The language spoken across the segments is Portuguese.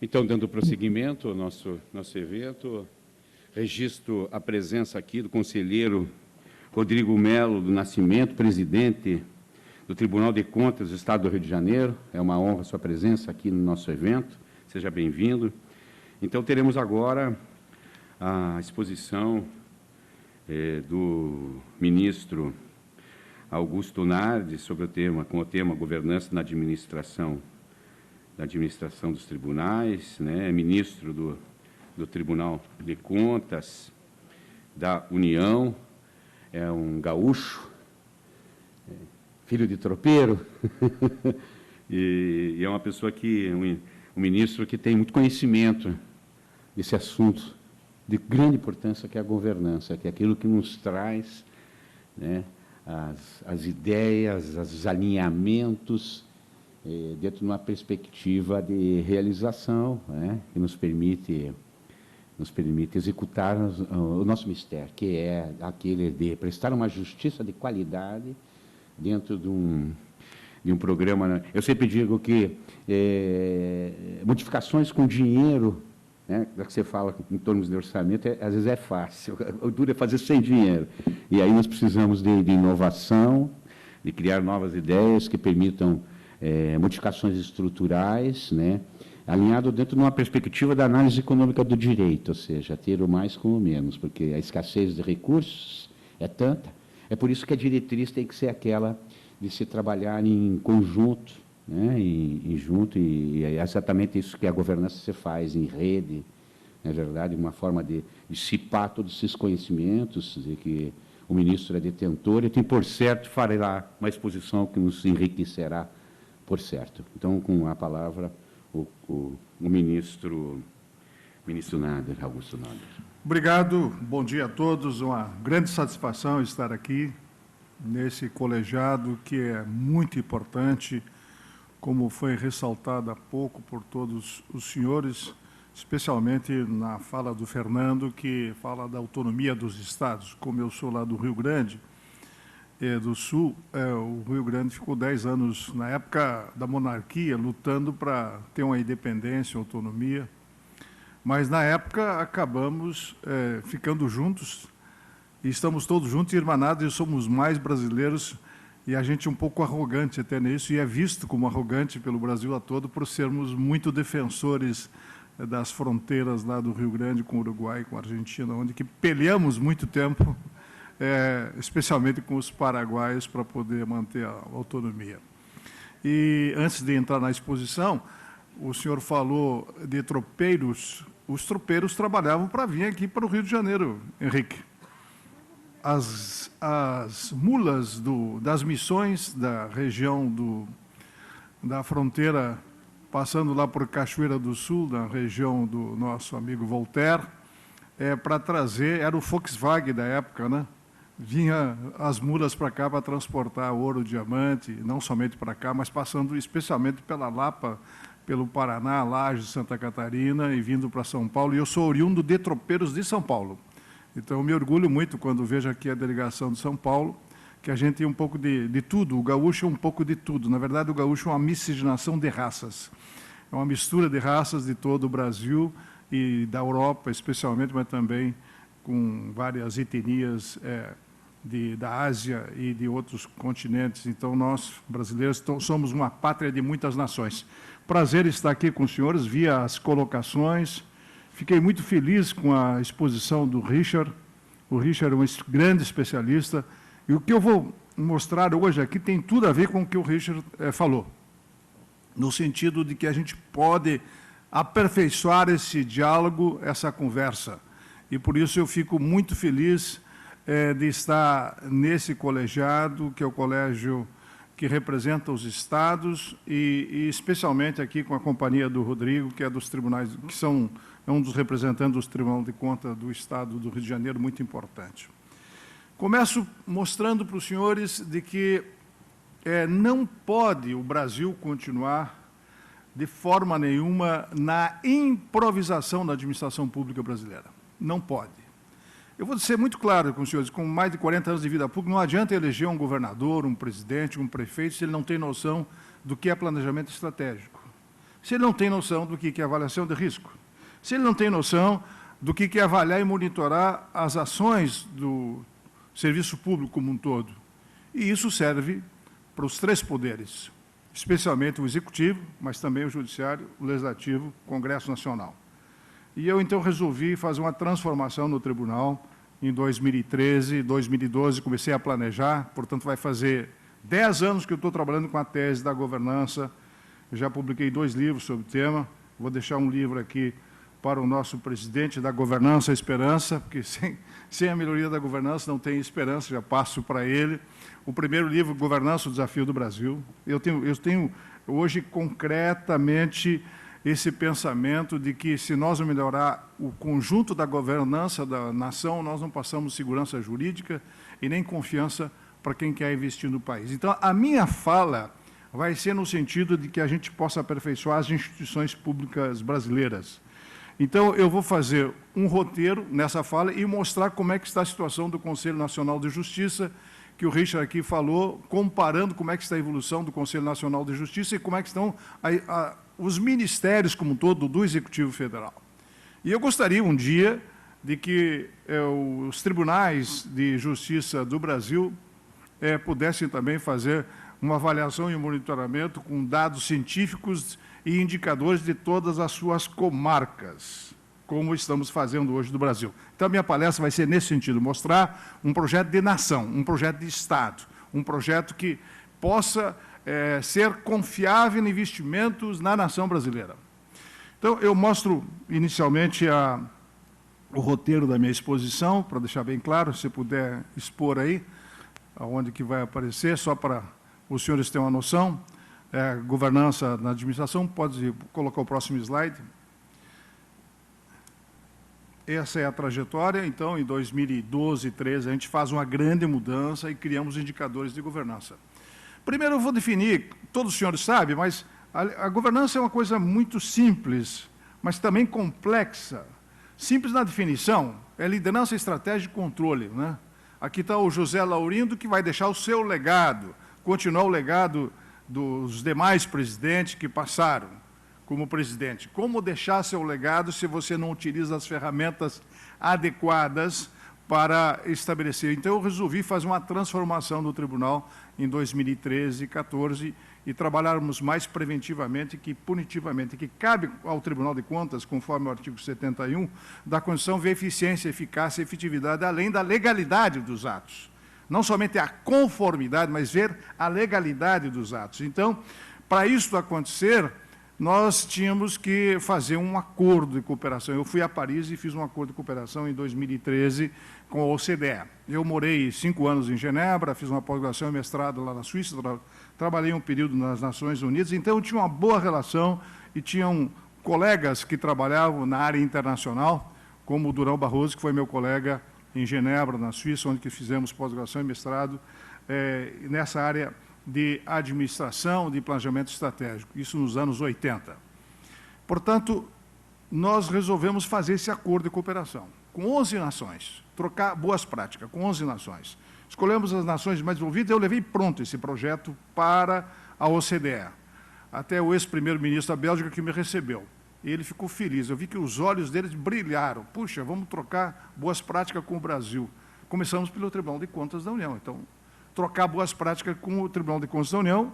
Então, dando prosseguimento ao nosso evento, registro a presença aqui do conselheiro Rodrigo Melo do Nascimento, presidente do Tribunal de Contas do Estado do Rio de Janeiro. É uma honra a sua presença aqui no nosso evento. Seja bem-vindo. Então, teremos agora a exposição do ministro Augusto Nardes sobre com o tema Governança na Administração dos Tribunais, né? Ministro do Tribunal de Contas da União, é um gaúcho, filho de tropeiro, e é uma pessoa um ministro que tem muito conhecimento desse assunto de grande importância, que é a governança, que é aquilo que nos traz, né, as ideias, os alinhamentos, dentro de uma perspectiva de realização, né, que nos permite executar o nosso mistério, que é aquele de prestar uma justiça de qualidade dentro de um programa. Eu sempre digo que modificações com dinheiro, né, que você fala em termos de orçamento, às vezes é fácil, o duro é fazer sem dinheiro. E aí nós precisamos de inovação, de criar novas ideias que permitam modificações estruturais, né, alinhado dentro de uma perspectiva da análise econômica do direito, ou seja, ter o mais com o menos, porque a escassez de recursos é tanta. É por isso que a diretriz tem que ser aquela de se trabalhar em conjunto, né, e é exatamente isso que a governança se faz em rede, na verdade, uma forma de dissipar todos esses conhecimentos, de que o ministro é detentor, e tem, por certo, fará uma exposição que nos enriquecerá, por certo. Então, com a palavra, o ministro Nader, Augusto Nader. Obrigado, bom dia a todos, uma grande satisfação estar aqui nesse colegiado que é muito importante, como foi ressaltado há pouco por todos os senhores, especialmente na fala do Fernando, que fala da autonomia dos estados. Como eu sou lá do Rio Grande do Sul, o Rio Grande ficou 10 anos, na época da monarquia, lutando para ter uma independência, autonomia, mas, na época, acabamos ficando juntos, e estamos todos juntos, irmanados, e somos mais brasileiros, e a gente é um pouco arrogante até nisso, e é visto como arrogante pelo Brasil a todo, por sermos muito defensores das fronteiras lá do Rio Grande com o Uruguai, com a Argentina, onde que peleamos muito tempo, especialmente com os paraguaios, para poder manter a autonomia. E, antes de entrar na exposição, o senhor falou de tropeiros. Os tropeiros trabalhavam para vir aqui para o Rio de Janeiro, Henrique. As mulas das missões da região da fronteira, passando lá por Cachoeira do Sul, na região do nosso amigo Voltaire, para trazer, era o Volkswagen da época, né? Vinha as mulas para cá para transportar ouro, diamante, não somente para cá, mas passando especialmente pela Lapa, pelo Paraná, Lages, Santa Catarina, e vindo para São Paulo. E eu sou oriundo de Tropeiros de São Paulo. Então, eu me orgulho muito quando vejo aqui a delegação de São Paulo, que a gente tem um pouco de tudo. O gaúcho é um pouco de tudo. Na verdade, o gaúcho é uma miscigenação de raças. É uma mistura de raças de todo o Brasil e da Europa, especialmente, mas também com várias etnias da Ásia e de outros continentes. Então, nós, brasileiros, somos uma pátria de muitas nações. Prazer estar aqui com os senhores, via as colocações. Fiquei muito feliz com a exposição do Richard. O Richard é um grande especialista. E o que eu vou mostrar hoje aqui tem tudo a ver com o que o Richard falou, no sentido de que a gente pode aperfeiçoar esse diálogo, essa conversa. E, por isso, eu fico muito feliz de estar nesse colegiado, que é o colégio que representa os estados, e especialmente aqui com a companhia do Rodrigo, que é dos tribunais, que é um dos representantes dos tribunais de contas do estado do Rio de Janeiro, muito importante. Começo mostrando para os senhores de que não pode o Brasil continuar de forma nenhuma na improvisação da administração pública brasileira. Não pode. Eu vou ser muito claro com os senhores, com mais de 40 anos de vida pública, não adianta eleger um governador, um presidente, um prefeito, se ele não tem noção do que é planejamento estratégico. se ele não tem noção do que é avaliação de risco, se ele não tem noção do que é avaliar e monitorar as ações do serviço público como um todo. E isso serve para os três poderes, especialmente o Executivo, mas também o Judiciário, o Legislativo, o Congresso Nacional. E eu, então, resolvi fazer uma transformação no Tribunal em 2013, 2012, comecei a planejar, portanto, vai fazer 10 anos que eu estou trabalhando com a tese da governança, eu já publiquei 2 livros sobre o tema, vou deixar um livro aqui para o nosso presidente da Governança e Esperança, porque sem a melhoria da governança não tem esperança, já passo para ele. O primeiro livro, Governança, o Desafio do Brasil. Eu tenho hoje concretamente esse pensamento de que se nós não melhorar o conjunto da governança da nação, nós não passamos segurança jurídica e nem confiança para quem quer investir no país. Então, a minha fala vai ser no sentido de que a gente possa aperfeiçoar as instituições públicas brasileiras. Então, eu vou fazer um roteiro nessa fala e mostrar como é que está a situação do Conselho Nacional de Justiça, que o Richard aqui falou, comparando como é que está a evolução do Conselho Nacional de Justiça e como é que estão os ministérios como um todo do Executivo Federal. E eu gostaria um dia de que os tribunais de justiça do Brasil pudessem também fazer uma avaliação e um monitoramento com dados científicos e indicadores de todas as suas comarcas, como estamos fazendo hoje no Brasil. Então, a minha palestra vai ser nesse sentido, mostrar um projeto de nação, um projeto de Estado, um projeto que possa ser confiável em investimentos na nação brasileira. Então, eu mostro inicialmente o roteiro da minha exposição, para deixar bem claro, se puder expor aí, aonde que vai aparecer, só para os senhores terem uma noção. Governança na administração, pode colocar o próximo slide. Essa é a trajetória. Então, em 2012, 2013, a gente faz uma grande mudança e criamos indicadores de governança. Primeiro, eu vou definir, todos os senhores sabem, mas a governança é uma coisa muito simples, mas também complexa. Simples na definição, é liderança, estratégia e controle, né? Aqui está o José Laurindo, que vai deixar o seu legado, continuar o legado dos demais presidentes que passaram como presidente. Como deixar seu legado se você não utiliza as ferramentas adequadas para estabelecer? Então, eu resolvi fazer uma transformação do tribunal em 2013 e 2014 e trabalharmos mais preventivamente que punitivamente, que cabe ao Tribunal de Contas, conforme o artigo 71, da Constituição, ver eficiência, eficácia e efetividade, além da legalidade dos atos. Não somente a conformidade, mas ver a legalidade dos atos. Então, para isso acontecer, nós tínhamos que fazer um acordo de cooperação. Eu fui a Paris e fiz um acordo de cooperação em 2013 com a OCDE. Eu morei 5 anos em Genebra, fiz uma pós-graduação e mestrado lá na Suíça, trabalhei um período nas Nações Unidas, então eu tinha uma boa relação e tinham colegas que trabalhavam na área internacional, como o Durão Barroso, que foi meu colega em Genebra, na Suíça, onde que fizemos pós-graduação e mestrado nessa área de administração, de planejamento estratégico, isso nos anos 80. Portanto, nós resolvemos fazer esse acordo de cooperação com 11 nações, trocar boas práticas com 11 nações. Escolhemos as nações mais envolvidas, eu levei pronto esse projeto para a OCDE. Até o ex-primeiro-ministro da Bélgica que me recebeu. E ele ficou feliz, eu vi que os olhos deles brilharam. Puxa, vamos trocar boas práticas com o Brasil. Começamos pelo Tribunal de Contas da União. Então, trocar boas práticas com o Tribunal de Contas da União,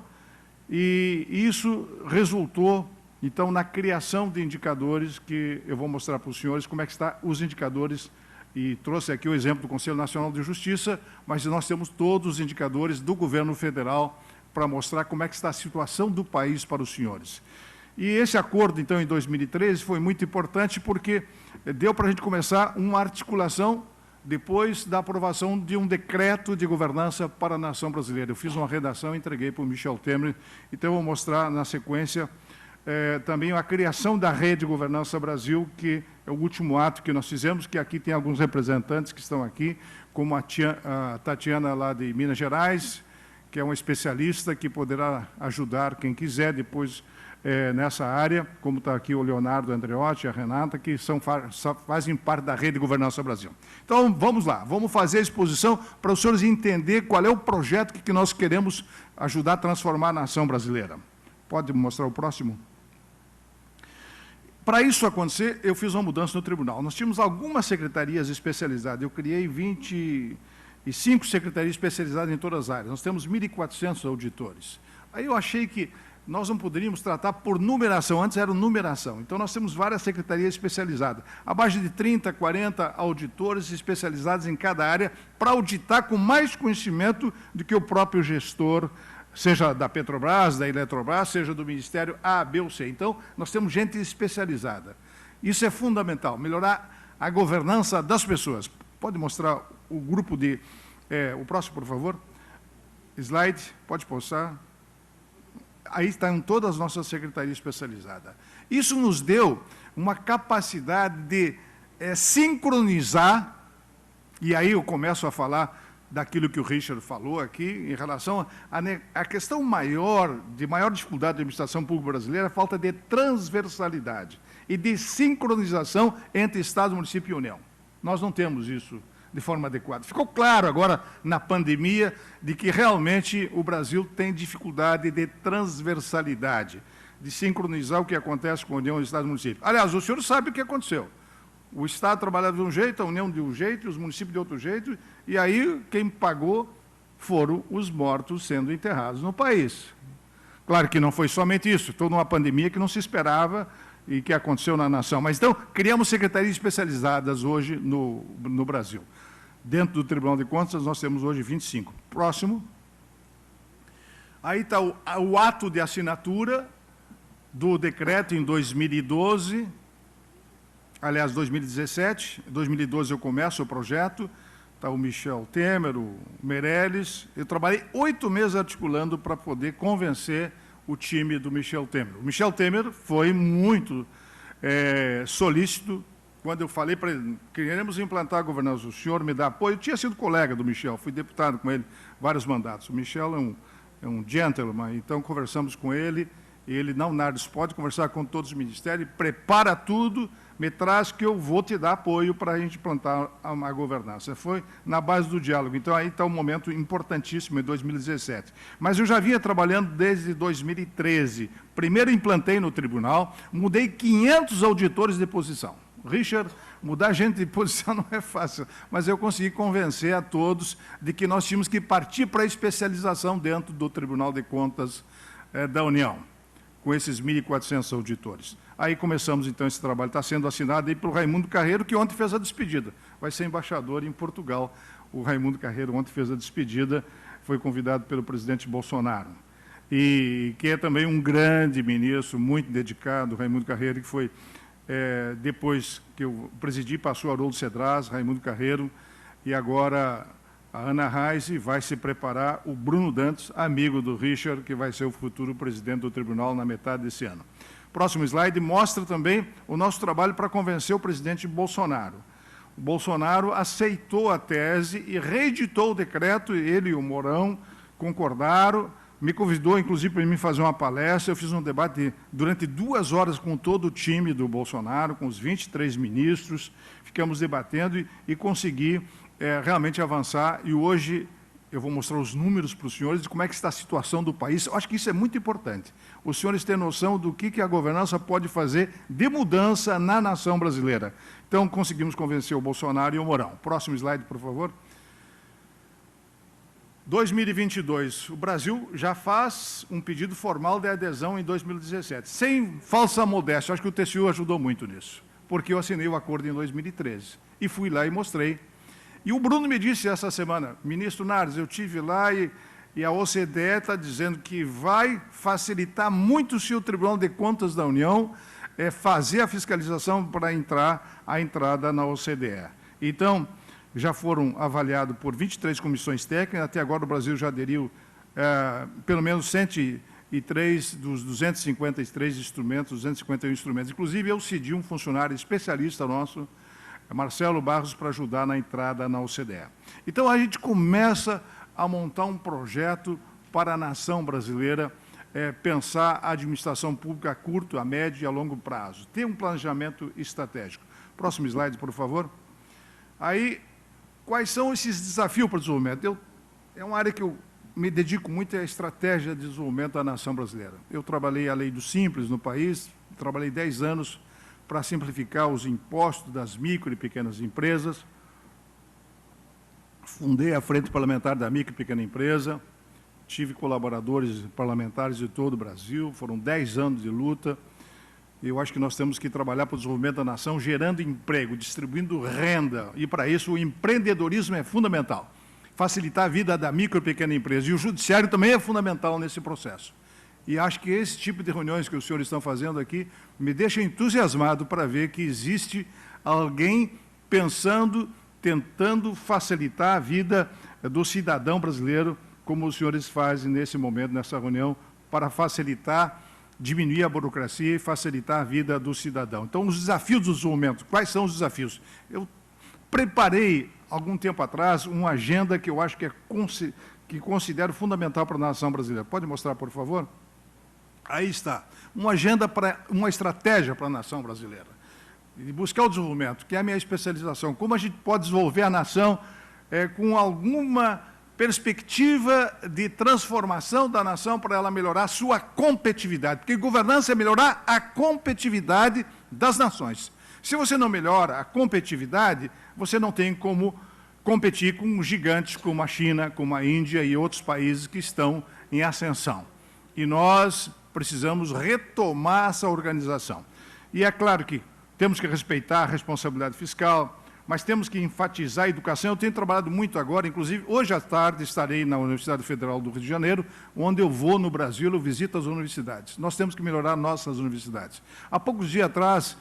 e isso resultou, então, na criação de indicadores que eu vou mostrar para os senhores como é que estão os indicadores, e trouxe aqui o exemplo do Conselho Nacional de Justiça, mas nós temos todos os indicadores do governo federal para mostrar como é que está a situação do país para os senhores. E esse acordo, então, em 2013, foi muito importante porque deu para a gente começar uma articulação depois da aprovação de um decreto de governança para a nação brasileira. Eu fiz uma redação e entreguei para o Michel Temer, então eu vou mostrar na sequência também a criação da Rede de Governança Brasil, que é o último ato que nós fizemos, que aqui tem alguns representantes que estão aqui, como a Tatiana lá de Minas Gerais, que é uma especialista que poderá ajudar quem quiser depois nessa área, como está aqui o Leonardo Andreotti e a Renata, que fazem parte da Rede de Governança Brasil. Então, vamos lá, vamos fazer a exposição para os senhores entenderem qual é o projeto que nós queremos ajudar a transformar a nação brasileira. Pode mostrar o próximo? Para isso acontecer, eu fiz uma mudança no tribunal. Nós tínhamos algumas secretarias especializadas. Eu criei 25 secretarias especializadas em todas as áreas. Nós temos 1.400 auditores. Aí eu achei que nós não poderíamos tratar por numeração. Antes era numeração. Então, nós temos várias secretarias especializadas. Abaixo de 30, 40 auditores especializados em cada área para auditar com mais conhecimento do que o próprio gestor, seja da Petrobras, da Eletrobras, seja do Ministério A, B ou C. Então, nós temos gente especializada. Isso é fundamental, melhorar a governança das pessoas. Pode mostrar o grupo de... o próximo, por favor. Slide, pode postar. Aí estão todas as nossas secretarias especializadas. Isso nos deu uma capacidade de sincronizar, e aí eu começo a falar daquilo que o Richard falou aqui, em relação à questão de maior dificuldade da administração pública brasileira, a falta de transversalidade e de sincronização entre Estado, município e União. Nós não temos isso de forma adequada. Ficou claro agora, na pandemia, de que realmente o Brasil tem dificuldade de transversalidade, de sincronizar o que acontece com a União, Estado e município. Aliás, o senhor sabe o que aconteceu. O Estado trabalhava de um jeito, a União de um jeito, os municípios de outro jeito, e aí quem pagou foram os mortos sendo enterrados no país. Claro que não foi somente isso, toda uma pandemia que não se esperava e que aconteceu na nação. Mas, então, criamos secretarias especializadas hoje no Brasil. Dentro do Tribunal de Contas, nós temos hoje 25. Próximo. Aí está o ato de assinatura do decreto em 2012, aliás, 2017. Em 2012 eu começo o projeto, está o Michel Temer, o Meirelles. Eu trabalhei 8 meses articulando para poder convencer o time do Michel Temer. O Michel Temer foi muito solícito quando eu falei para ele, queremos implantar a governança, o senhor me dá apoio. Eu tinha sido colega do Michel, fui deputado com ele vários mandatos. O Michel é um gentleman, então conversamos com ele, e ele, não, Nardes, pode conversar com todos os ministérios, prepara tudo, me traz que eu vou te dar apoio para a gente implantar a governança. Foi na base do diálogo. Então, aí está um momento importantíssimo, em 2017. Mas eu já vinha trabalhando desde 2013. Primeiro implantei no tribunal, mudei 500 auditores de posição. Richard, mudar gente de posição não é fácil, mas eu consegui convencer a todos de que nós tínhamos que partir para a especialização dentro do Tribunal de Contas da União, com esses 1.400 auditores. Aí começamos, então, esse trabalho. Está sendo assinado aí pelo Raimundo Carreiro, que ontem fez a despedida. Vai ser embaixador em Portugal. O Raimundo Carreiro ontem fez a despedida, foi convidado pelo presidente Bolsonaro. E que é também um grande ministro, muito dedicado, o Raimundo Carreiro, que foi, depois que eu presidi, passou Haroldo Cedras, Raimundo Carreiro, e agora a Ana Reis vai se preparar, o Bruno Dantas, amigo do Richard, que vai ser o futuro presidente do tribunal na metade desse ano. Próximo slide mostra também o nosso trabalho para convencer o presidente Bolsonaro. O Bolsonaro aceitou a tese e reeditou o decreto, ele e o Mourão concordaram, me convidou, inclusive, para mim fazer uma palestra. Eu fiz um debate durante 2 horas com todo o time do Bolsonaro, com os 23 ministros, ficamos debatendo e consegui realmente avançar, e hoje eu vou mostrar os números para os senhores de como é que está a situação do país. Eu acho que isso é muito importante. Os senhores têm noção do que a governança pode fazer de mudança na nação brasileira. Então, conseguimos convencer o Bolsonaro e o Mourão. Próximo slide, por favor. 2022, o Brasil já faz um pedido formal de adesão em 2017, sem falsa modéstia. Acho que o TCU ajudou muito nisso, porque eu assinei o acordo em 2013 e fui lá e mostrei. E o Bruno me disse essa semana, ministro Nardes, eu estive lá e a OCDE está dizendo que vai facilitar muito se o Tribunal de Contas da União fazer a fiscalização para a entrada na OCDE. Então, já foram avaliados por 23 comissões técnicas, até agora o Brasil já aderiu pelo menos 103 dos 253 instrumentos, 251 instrumentos. Inclusive, eu cedi um funcionário especialista nosso, Marcelo Barros, para ajudar na entrada na OCDE. Então, a gente começa a montar um projeto para a nação brasileira, pensar a administração pública a curto, a médio e a longo prazo. Ter um planejamento estratégico. Próximo slide, por favor. Aí, quais são esses desafios para o desenvolvimento? É uma área que eu me dedico muito à estratégia de desenvolvimento da nação brasileira. Eu trabalhei a lei do Simples no país, trabalhei 10 anos para simplificar os impostos das micro e pequenas empresas. Fundei a Frente Parlamentar da Micro e Pequena Empresa, tive colaboradores parlamentares de todo o Brasil, foram 10 anos de luta. Eu acho que nós temos que trabalhar para o desenvolvimento da nação, gerando emprego, distribuindo renda, e para isso o empreendedorismo é fundamental. Facilitar a vida da micro e pequena empresa, e o judiciário também é fundamental nesse processo. E acho que esse tipo de reuniões que os senhores estão fazendo aqui me deixa entusiasmado para ver que existe alguém pensando, tentando facilitar a vida do cidadão brasileiro, como os senhores fazem nesse momento, nessa reunião, para facilitar, diminuir a burocracia e facilitar a vida do cidadão. Então, os desafios do desenvolvimento, quais são os desafios? Eu preparei, algum tempo atrás, uma agenda que eu acho que considero fundamental para a nação brasileira. Pode mostrar, por favor? Aí está. Uma agenda, uma estratégia para a nação brasileira. E buscar o desenvolvimento, que é a minha especialização. Como a gente pode desenvolver a nação com alguma perspectiva de transformação da nação para ela melhorar a sua competitividade. Porque governança é melhorar a competitividade das nações. Se você não melhora a competitividade, você não tem como competir com gigantes como a China, como a Índia e outros países que estão em ascensão. E nós precisamos retomar essa organização. E é claro que temos que respeitar a responsabilidade fiscal, mas temos que enfatizar a educação. Eu tenho trabalhado muito agora, inclusive hoje à tarde estarei na Universidade Federal do Rio de Janeiro, onde eu vou no Brasil, eu visito as universidades. Nós temos que melhorar nossas universidades. Há poucos dias atrás,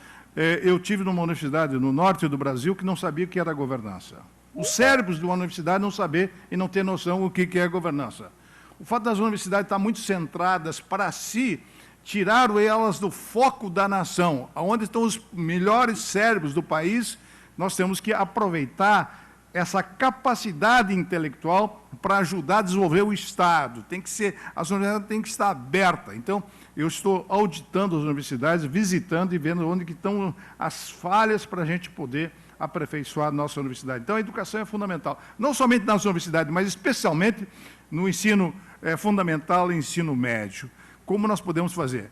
eu tive numa universidade no norte do Brasil que não sabia o que era governança. Os cérebros de uma universidade não saber e não ter noção do que é governança. O fato das universidades estar muito centradas para si, tiraram elas do foco da nação, onde estão os melhores cérebros do país. Nós temos que aproveitar essa capacidade intelectual para ajudar a desenvolver o Estado. As universidades têm que estar abertas. Então, eu estou auditando as universidades, visitando e vendo onde que estão as falhas para a gente poder aperfeiçoar a nossa universidade. Então, a educação é fundamental, não somente nas universidades, mas especialmente no ensino fundamental e ensino médio. Como nós podemos fazer?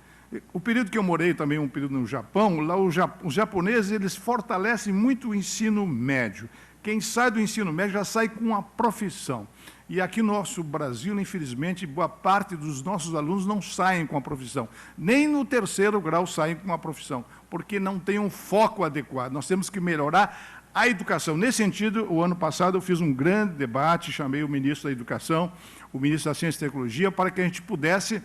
O período que eu morei também, um período no Japão, lá os japoneses eles fortalecem muito o ensino médio. Quem sai do ensino médio já sai com uma profissão. E aqui no nosso Brasil, infelizmente, boa parte dos nossos alunos não saem com a profissão. Nem no terceiro grau saem com a profissão, porque não tem um foco adequado. Nós temos que melhorar a educação. Nesse sentido, o ano passado eu fiz um grande debate, chamei o ministro da Educação, o ministro da Ciência e Tecnologia, para que a gente pudesse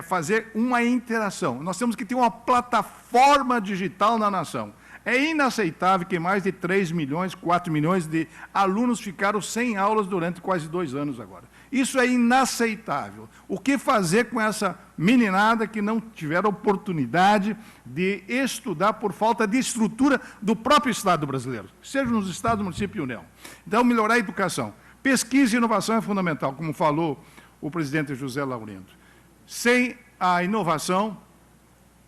fazer uma interação. Nós temos que ter uma plataforma digital na nação. É inaceitável que mais de 3 milhões, 4 milhões de alunos ficaram sem aulas durante quase 2 anos agora. Isso é inaceitável. O que fazer com essa meninada que não tiveram oportunidade de estudar por falta de estrutura do próprio Estado brasileiro, seja nos estados, município e União? Então, melhorar a educação. Pesquisa e inovação é fundamental, como falou o presidente José Laurindo. Sem a inovação,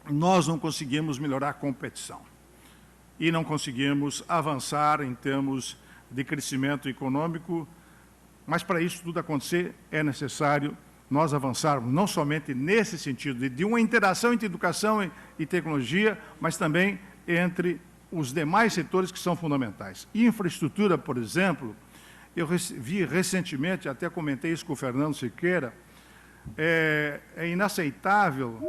nós não conseguimos melhorar a competição. E não conseguimos avançar em termos de crescimento econômico, mas para isso tudo acontecer é necessário nós avançarmos, não somente nesse sentido de uma interação entre educação e tecnologia, mas também entre os demais setores que são fundamentais. Infraestrutura, por exemplo, eu vi recentemente, até comentei isso com o Fernando Siqueira, é inaceitável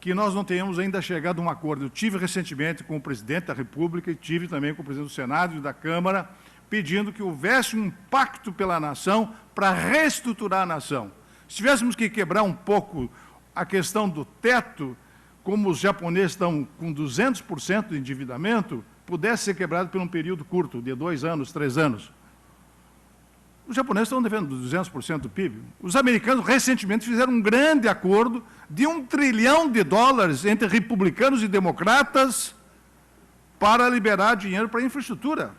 que nós não tenhamos ainda chegado a um acordo. Eu tive recentemente com o presidente da República e tive também com o presidente do Senado e da Câmara, pedindo que houvesse um pacto pela nação para reestruturar a nação. Se tivéssemos que quebrar um pouco a questão do teto, como os japoneses estão com 200% de endividamento, pudesse ser quebrado por um período curto, de 2 anos, 3 anos. Os japoneses estão devendo 200% do PIB. Os americanos, recentemente, fizeram um grande acordo de $1 trilhão entre republicanos e democratas para liberar dinheiro para a infraestrutura.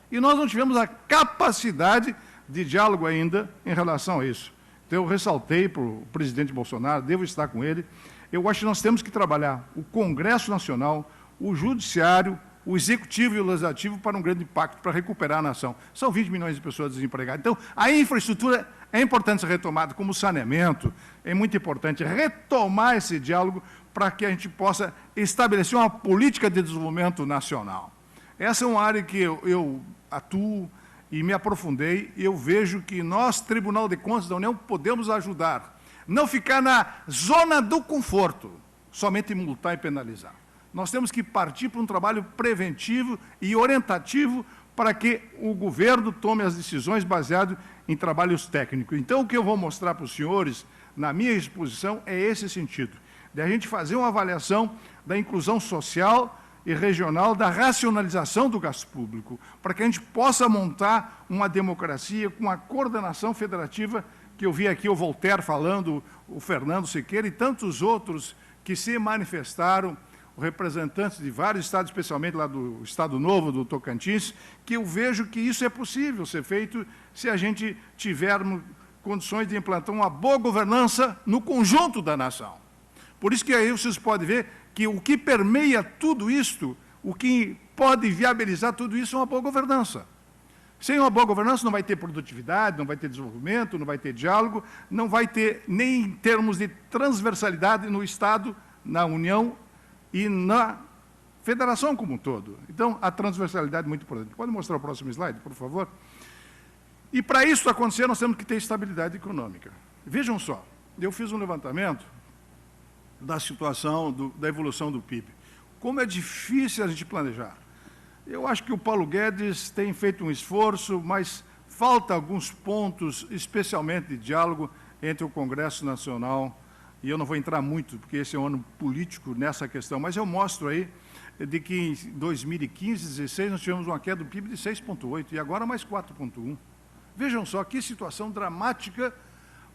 E nós não tivemos a capacidade de diálogo ainda em relação a isso. Então, eu ressaltei para o presidente Bolsonaro, devo estar com ele, eu acho que nós temos que trabalhar o Congresso Nacional, o Judiciário, o Executivo e o Legislativo para um grande pacto para recuperar a nação. São 20 milhões de pessoas desempregadas. Então, a infraestrutura é importante ser retomada, como o saneamento, é muito importante retomar esse diálogo, para que a gente possa estabelecer uma política de desenvolvimento nacional. Essa é uma área que eu atuo e me aprofundei, e eu vejo que nós, Tribunal de Contas da União, podemos ajudar. Não ficar na zona do conforto, somente multar e penalizar. Nós temos que partir para um trabalho preventivo e orientativo para que o governo tome as decisões baseado em trabalhos técnicos. Então, o que eu vou mostrar para os senhores, na minha exposição, é esse sentido, de a gente fazer uma avaliação da inclusão social e regional, da racionalização do gasto público, para que a gente possa montar uma democracia com a coordenação federativa, que eu vi aqui o Voltaire falando, o Fernando Siqueira e tantos outros que se manifestaram, representantes de vários estados, especialmente lá do Estado Novo, do Tocantins, que eu vejo que isso é possível ser feito se a gente tivermos condições de implantar uma boa governança no conjunto da nação. Por isso que aí vocês podem ver que o que permeia tudo isto, o que pode viabilizar tudo isso é uma boa governança. Sem uma boa governança não vai ter produtividade, não vai ter desenvolvimento, não vai ter diálogo, não vai ter nem em termos de transversalidade no Estado, na União e na federação como um todo. Então, a transversalidade é muito importante. Pode mostrar o próximo slide, por favor? E para isso acontecer, nós temos que ter estabilidade econômica. Vejam só, eu fiz um levantamento da situação, da evolução do PIB. Como é difícil a gente planejar. Eu acho que o Paulo Guedes tem feito um esforço, mas falta alguns pontos, especialmente de diálogo entre o Congresso Nacional, e eu não vou entrar muito, porque esse é um ano político nessa questão, mas eu mostro aí de que em 2015, 2016, nós tivemos uma queda do PIB de 6,8%, e agora mais 4,1%. Vejam só que situação dramática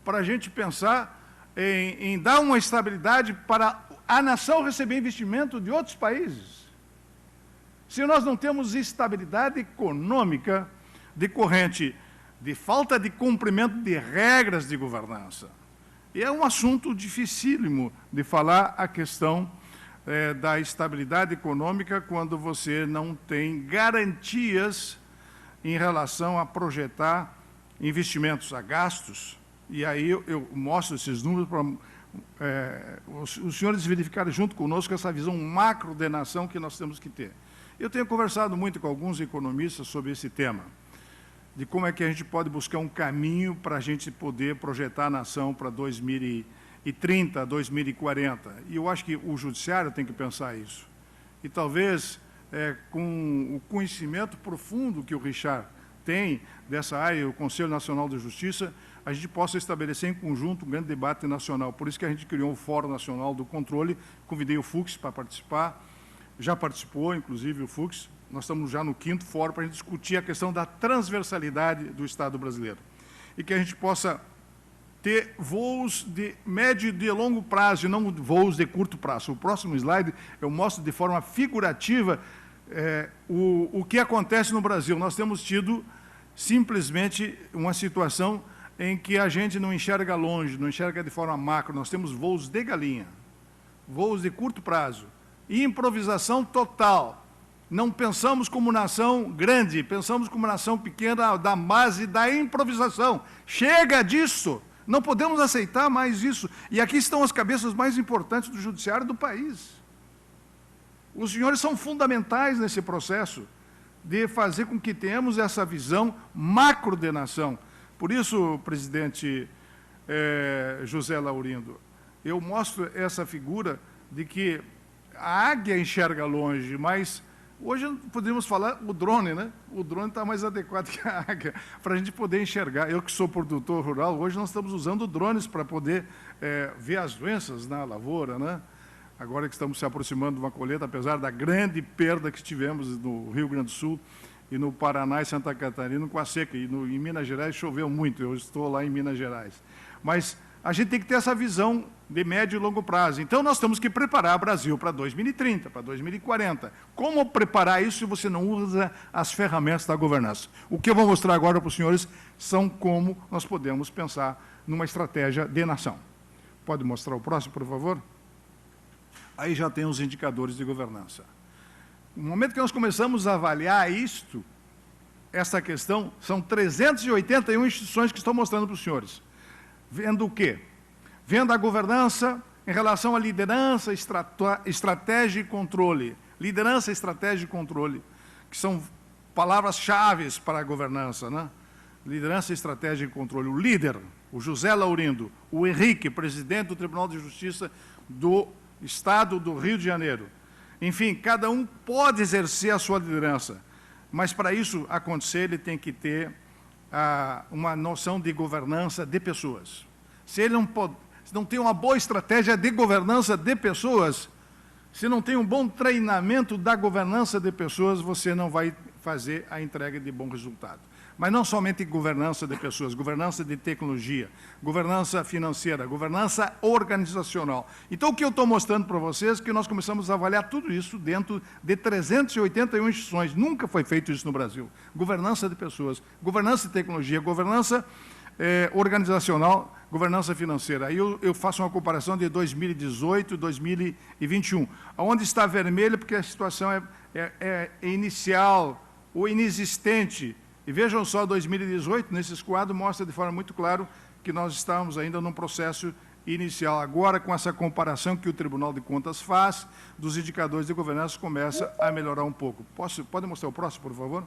para a gente pensar em dar uma estabilidade para a nação receber investimento de outros países. Se nós não temos estabilidade econômica decorrente de falta de cumprimento de regras de governança, e é um assunto dificílimo de falar a questão da estabilidade econômica quando você não tem garantias em relação a projetar investimentos, a gastos. E aí eu mostro esses números para os senhores verificarem junto conosco essa visão macro de nação que nós temos que ter. Eu tenho conversado muito com alguns economistas sobre esse tema, de como é que a gente pode buscar um caminho para a gente poder projetar a nação para 2030, 2040. E eu acho que o Judiciário tem que pensar isso. E talvez, com o conhecimento profundo que o Richard tem dessa área, o Conselho Nacional de Justiça, a gente possa estabelecer em conjunto um grande debate nacional. Por isso que a gente criou o Fórum Nacional do Controle, convidei o Fux para participar, já participou, inclusive, o Fux. Nós estamos já no 5º fórum para a gente discutir a questão da transversalidade do Estado brasileiro. E que a gente possa ter voos de médio e de longo prazo, e não voos de curto prazo. O próximo slide eu mostro de forma figurativa o que acontece no Brasil. Nós temos tido simplesmente uma situação em que a gente não enxerga longe, não enxerga de forma macro. Nós temos voos de galinha, voos de curto prazo, e improvisação total. Não pensamos como nação grande, pensamos como nação pequena, da base da improvisação. Chega disso! Não podemos aceitar mais isso. E aqui estão as cabeças mais importantes do judiciário do país. Os senhores são fundamentais nesse processo de fazer com que tenhamos essa visão macro de nação. Por isso, presidente José Laurindo, eu mostro essa figura de que a águia enxerga longe, mas hoje podemos falar o drone, né? O drone está mais adequado que a águia, para a gente poder enxergar. Eu que sou produtor rural, hoje nós estamos usando drones para poder ver as doenças na lavoura, né? Agora que estamos se aproximando de uma colheita, apesar da grande perda que tivemos no Rio Grande do Sul e no Paraná e Santa Catarina com a seca, e em Minas Gerais choveu muito, eu estou lá em Minas Gerais. Mas a gente tem que ter essa visão de médio e longo prazo. Então, nós temos que preparar o Brasil para 2030, para 2040. Como preparar isso se você não usa as ferramentas da governança? O que eu vou mostrar agora para os senhores são como nós podemos pensar numa estratégia de nação. Pode mostrar o próximo, por favor? Aí já tem os indicadores de governança. No momento que nós começamos a avaliar isto, essa questão, são 381 instituições que estão mostrando para os senhores. Vendo o quê? Vendo a governança em relação à liderança, estratégia e controle. Liderança, estratégia e controle, que são palavras-chave para a governança, né? Liderança, estratégia e controle. O líder, o José Laurindo, o Henrique, presidente do Tribunal de Justiça do Estado do Rio de Janeiro. Enfim, cada um pode exercer a sua liderança, mas para isso acontecer, ele tem que ter uma noção de governança de pessoas. Se ele não tem uma boa estratégia de governança de pessoas, se não tem um bom treinamento da governança de pessoas, você não vai fazer a entrega de bom resultado. Mas não somente governança de pessoas, governança de tecnologia, governança financeira, governança organizacional. Então, o que eu estou mostrando para vocês é que nós começamos a avaliar tudo isso dentro de 381 instituições. Nunca foi feito isso no Brasil. Governança de pessoas, governança de tecnologia, governança organizacional, governança financeira. Aí eu faço uma comparação de 2018 e 2021. Onde está vermelho, porque a situação é inicial ou inexistente. E vejam só, 2018, nesses quadros, mostra de forma muito clara que nós estamos ainda num processo inicial. Agora, com essa comparação que o Tribunal de Contas faz, dos indicadores de governança, começa a melhorar um pouco. Pode mostrar o próximo, por favor?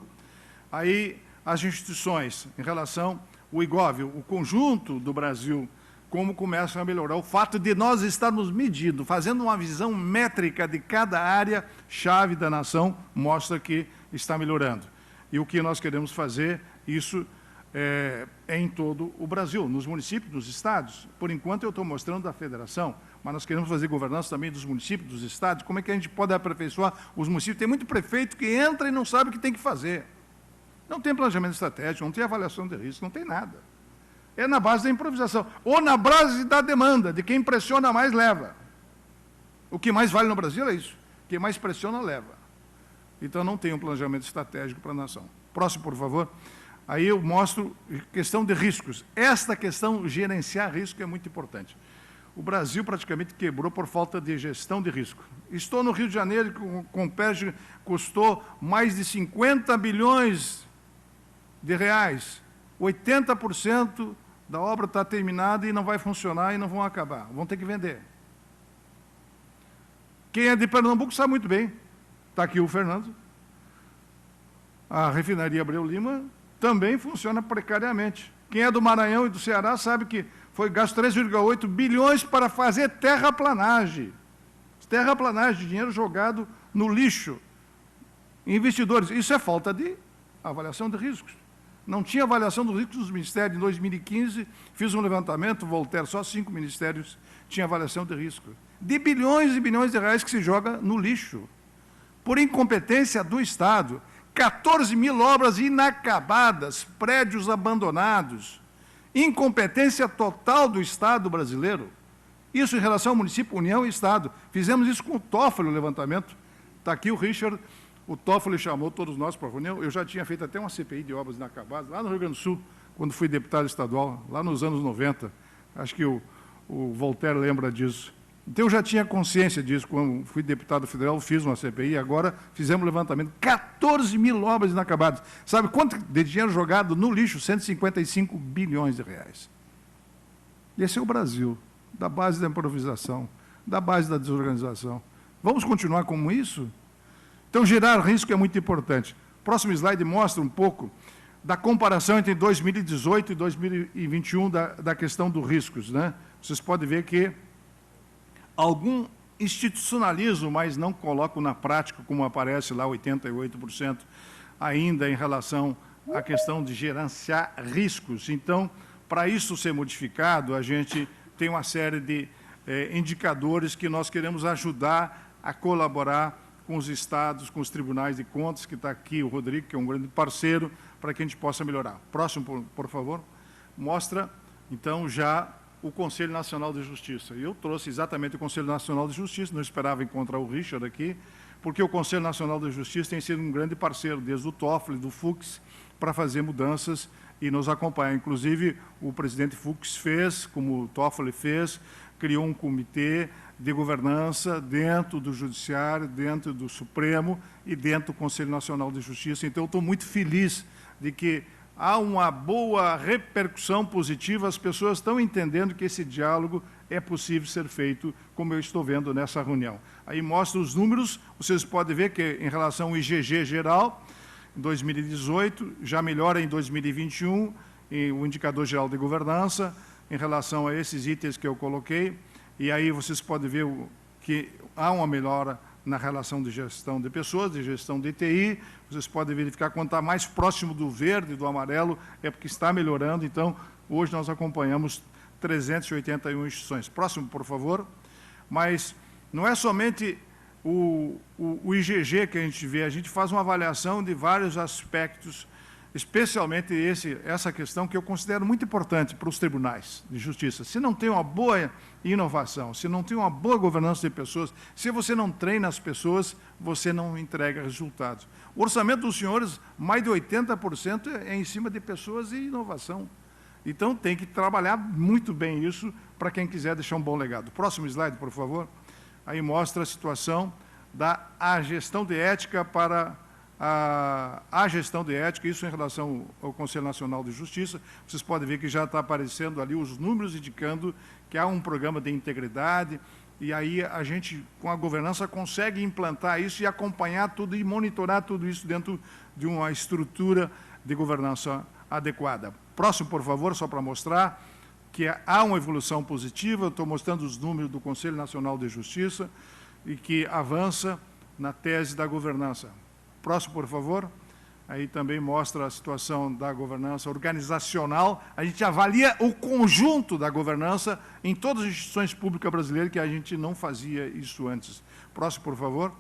Aí, as instituições, em relação ao IGOV, o conjunto do Brasil, como começam a melhorar. O fato de nós estarmos medindo, fazendo uma visão métrica de cada área-chave da nação, mostra que está melhorando. E o que nós queremos fazer, isso é em todo o Brasil, nos municípios, nos estados. Por enquanto, eu estou mostrando da federação, mas nós queremos fazer governança também dos municípios, dos estados. Como é que a gente pode aperfeiçoar os municípios? Tem muito prefeito que entra e não sabe o que tem que fazer. Não tem planejamento estratégico, não tem avaliação de risco, não tem nada. É na base da improvisação, ou na base da demanda, de quem pressiona mais, leva. O que mais vale no Brasil é isso. Quem mais pressiona, leva. Então, não tem um planejamento estratégico para a nação. Próximo, por favor. Aí eu mostro questão de riscos. Esta questão, gerenciar risco, é muito importante. O Brasil praticamente quebrou por falta de gestão de risco. Estou no Rio de Janeiro, com o PERJ, custou mais de 50 bilhões de reais. 80% da obra está terminada e não vai funcionar e não vão acabar. Vão ter que vender. Quem é de Pernambuco sabe muito bem. Está aqui o Fernando. A refinaria Abreu Lima também funciona precariamente. Quem é do Maranhão e do Ceará sabe que foi gasto 3,8 bilhões para fazer terraplanagem. Terraplanagem, dinheiro jogado no lixo. Investidores, isso é falta de avaliação de riscos. Não tinha avaliação dos riscos dos ministérios. Em 2015, fiz um levantamento, Voltaire, só 5 ministérios tinham avaliação de risco. De bilhões e bilhões de reais que se joga no lixo. Por incompetência do Estado, 14 mil obras inacabadas, prédios abandonados, incompetência total do Estado brasileiro. Isso em relação ao município, União e Estado. Fizemos isso com o Toffoli, o levantamento. Está aqui o Richard, o Toffoli chamou todos nós para a reunião. Eu já tinha feito até uma CPI de obras inacabadas, lá no Rio Grande do Sul, quando fui deputado estadual, lá nos anos 90. Acho que o Voltaire lembra disso. Então, eu já tinha consciência disso, quando fui deputado federal, fiz uma CPI, agora fizemos um levantamento, 14 mil obras inacabadas. Sabe quanto de dinheiro jogado no lixo? 155 bilhões de reais. E esse é o Brasil, da base da improvisação, da base da desorganização. Vamos continuar como isso? Então, gerar risco é muito importante. O próximo slide mostra um pouco da comparação entre 2018 e 2021 da questão dos riscos, né? Vocês podem ver que algum institucionalismo, mas não coloco na prática, como aparece lá 88% ainda em relação à questão de gerenciar riscos. Então, para isso ser modificado, a gente tem uma série de indicadores que nós queremos ajudar a colaborar com os estados, com os tribunais de contas, que está aqui o Rodrigo, que é um grande parceiro, para que a gente possa melhorar. Próximo, por favor. Mostra, então, já o Conselho Nacional de Justiça. E eu trouxe exatamente o Conselho Nacional de Justiça, não esperava encontrar o Richard aqui, porque o Conselho Nacional de Justiça tem sido um grande parceiro, desde o Toffoli, do Fux, para fazer mudanças e nos acompanhar. Inclusive, o presidente Fux fez, como o Toffoli fez, criou um comitê de governança dentro do Judiciário, dentro do Supremo e dentro do Conselho Nacional de Justiça. Então, eu estou muito feliz de que há uma boa repercussão positiva, as pessoas estão entendendo que esse diálogo é possível ser feito, como eu estou vendo nessa reunião. Aí mostra os números, vocês podem ver que em relação ao IgG geral, em 2018, já melhora em 2021, e o indicador geral de governança, em relação a esses itens que eu coloquei, e aí vocês podem ver que há uma melhora na relação de gestão de pessoas, de gestão de TI, vocês podem verificar quando está mais próximo do verde, do amarelo, é porque está melhorando, então, hoje nós acompanhamos 381 instituições. Próximo, por favor. Mas não é somente o IgG que a gente vê, a gente faz uma avaliação de vários aspectos, especialmente essa questão que eu considero muito importante para os tribunais de justiça. Se não tem uma boa inovação, se não tem uma boa governança de pessoas, se você não treina as pessoas, você não entrega resultados. O orçamento dos senhores, mais de 80% é em cima de pessoas e inovação. Então, tem que trabalhar muito bem isso para quem quiser deixar um bom legado. Próximo slide, por favor. Aí mostra a situação da gestão de ética para a gestão de ética, isso em relação ao Conselho Nacional de Justiça. Vocês podem ver que já está aparecendo ali os números indicando que há um programa de integridade, e aí a gente, com a governança, consegue implantar isso e acompanhar tudo e monitorar tudo isso dentro de uma estrutura de governança adequada. Próximo, por favor, só para mostrar que há uma evolução positiva. Eu estou mostrando os números do Conselho Nacional de Justiça e que avança na tese da governança. Próximo, por favor. Aí também mostra a situação da governança organizacional. A gente avalia o conjunto da governança em todas as instituições públicas brasileiras, que a gente não fazia isso antes. Próximo, por favor.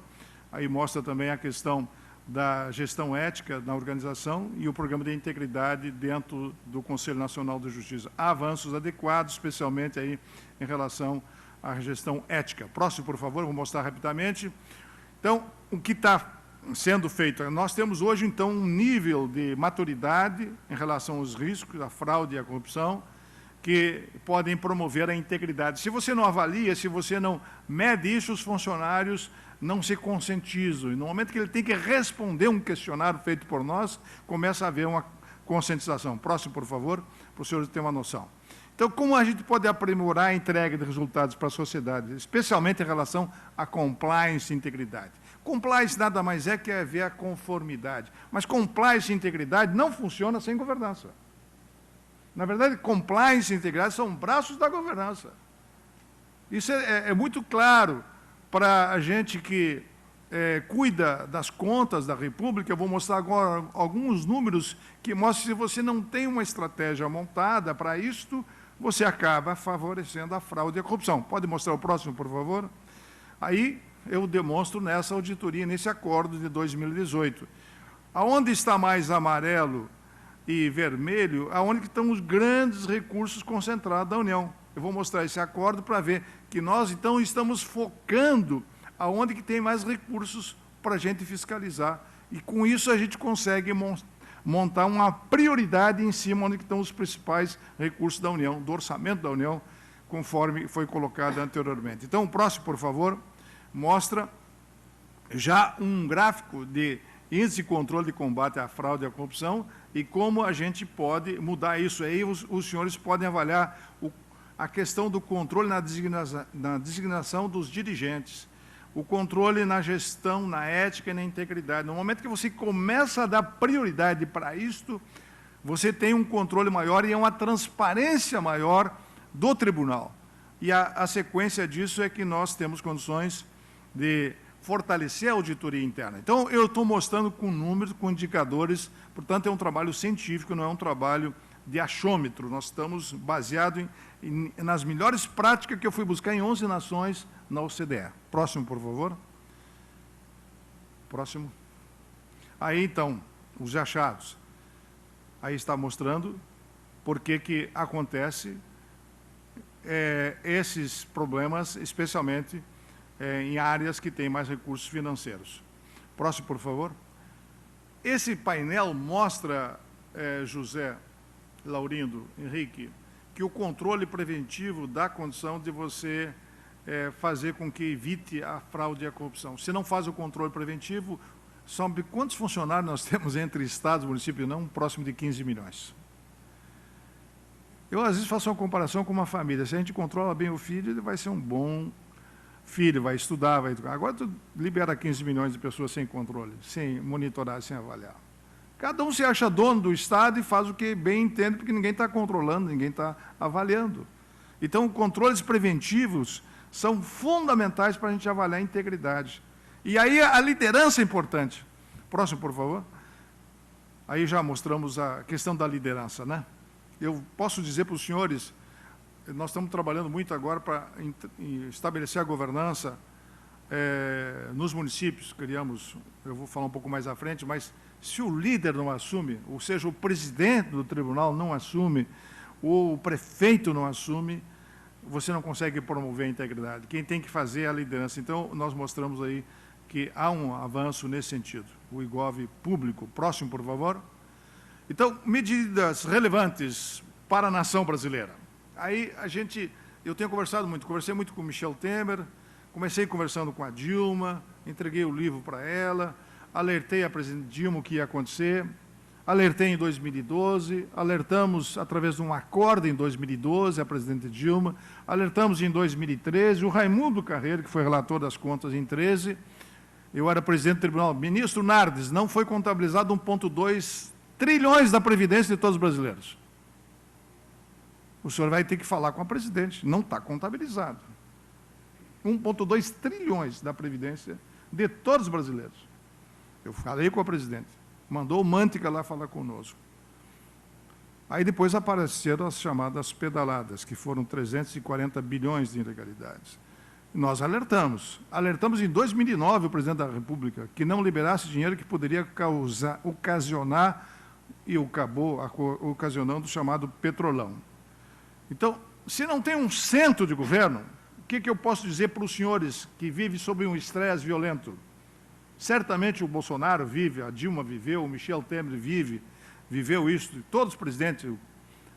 Aí mostra também a questão da gestão ética na organização e o programa de integridade dentro do Conselho Nacional de Justiça. Há avanços adequados, especialmente aí em relação à gestão ética. Próximo, por favor, vou mostrar rapidamente. Então, o que está sendo feito? Nós temos hoje, então, um nível de maturidade em relação aos riscos, à fraude e à corrupção, que podem promover a integridade. Se você não avalia, se você não mede isso, os funcionários não se conscientizam. E no momento que ele tem que responder um questionário feito por nós, começa a haver uma conscientização. Próximo, por favor, para os senhores terem uma noção. Então, como a gente pode aprimorar a entrega de resultados para a sociedade, especialmente em relação à compliance e integridade? Compliance nada mais é que ver a conformidade. Mas compliance e integridade não funciona sem governança. Na verdade, compliance e integridade são braços da governança. Isso é muito claro para a gente que cuida das contas da República. Eu vou mostrar agora alguns números que mostram que se você não tem uma estratégia montada para isto, você acaba favorecendo a fraude e a corrupção. Pode mostrar o próximo, por favor? Aí eu demonstro nessa auditoria, nesse acordo de 2018. Aonde está mais amarelo e vermelho, aonde estão os grandes recursos concentrados da União. Eu vou mostrar esse acordo para ver que nós, então, estamos focando aonde que tem mais recursos para a gente fiscalizar. E, com isso, a gente consegue montar uma prioridade em cima onde que estão os principais recursos da União, do orçamento da União, conforme foi colocado anteriormente. Então, o próximo, por favor, mostra já um gráfico de índice de controle de combate à fraude e à corrupção e como a gente pode mudar isso. Aí os senhores podem avaliar a questão do controle na designação dos dirigentes, o controle na gestão, na ética e na integridade. No momento que você começa a dar prioridade para isto, você tem um controle maior e uma transparência maior do tribunal. E a sequência disso é que nós temos condições de fortalecer a auditoria interna. Então, eu estou mostrando com números, com indicadores, portanto, é um trabalho científico, não é um trabalho de achômetro. Nós estamos baseados nas melhores práticas que eu fui buscar em 11 nações na OCDE. Próximo, por favor. Próximo. Aí, então, os achados. Aí está mostrando por que acontece esses problemas, especialmente em áreas que têm mais recursos financeiros. Próximo, por favor. Esse painel mostra, José, Laurindo, Henrique, que o controle preventivo dá condição de você fazer com que evite a fraude e a corrupção. Se não faz o controle preventivo, sabe quantos funcionários nós temos entre estados, municípios e não? Próximo de 15 milhões. Eu, às vezes, faço uma comparação com uma família. Se a gente controla bem o filho, ele vai ser um bom filho, vai estudar, vai educar. Agora, tu libera 15 milhões de pessoas sem controle, sem monitorar, sem avaliar. Cada um se acha dono do Estado e faz o que bem entende, porque ninguém está controlando, ninguém está avaliando. Então, controles preventivos são fundamentais para a gente avaliar a integridade. E aí a liderança é importante. Próximo, por favor. Aí já mostramos a questão da liderança, né? Eu posso dizer para os senhores, nós estamos trabalhando muito agora para estabelecer a governança nos municípios. Criamos, eu vou falar um pouco mais à frente, mas se o líder não assume, ou seja, o presidente do tribunal não assume, ou o prefeito não assume, você não consegue promover a integridade. Quem tem que fazer é a liderança. Então, nós mostramos aí que há um avanço nesse sentido. O IGOV público. Próximo, por favor. Então, medidas relevantes para a nação brasileira. Aí, eu tenho conversado muito, conversei muito com o Michel Temer, comecei conversando com a Dilma, entreguei o livro para ela, alertei a presidente Dilma o que ia acontecer, alertei em 2012, alertamos através de um acordo em 2012, a presidente Dilma, alertamos em 2013, o Raimundo Carreiro, que foi relator das contas em 2013, eu era presidente do tribunal, ministro Nardes, não foi contabilizado 1,2 trilhões da Previdência de todos os brasileiros. O senhor vai ter que falar com a presidente, não está contabilizado. 1,2 trilhões da Previdência de todos os brasileiros. Eu falei com a presidente, mandou o Mântica lá falar conosco. Aí depois apareceram as chamadas pedaladas, que foram 340 bilhões de ilegalidades. Nós alertamos em 2009 o presidente da República que não liberasse dinheiro que poderia ocasionar, e acabou ocasionando o chamado petrolão. Então, se não tem um centro de governo, o que eu posso dizer para os senhores que vivem sob um estresse violento? Certamente o Bolsonaro vive, a Dilma viveu, o Michel Temer viveu isso, todos os presidentes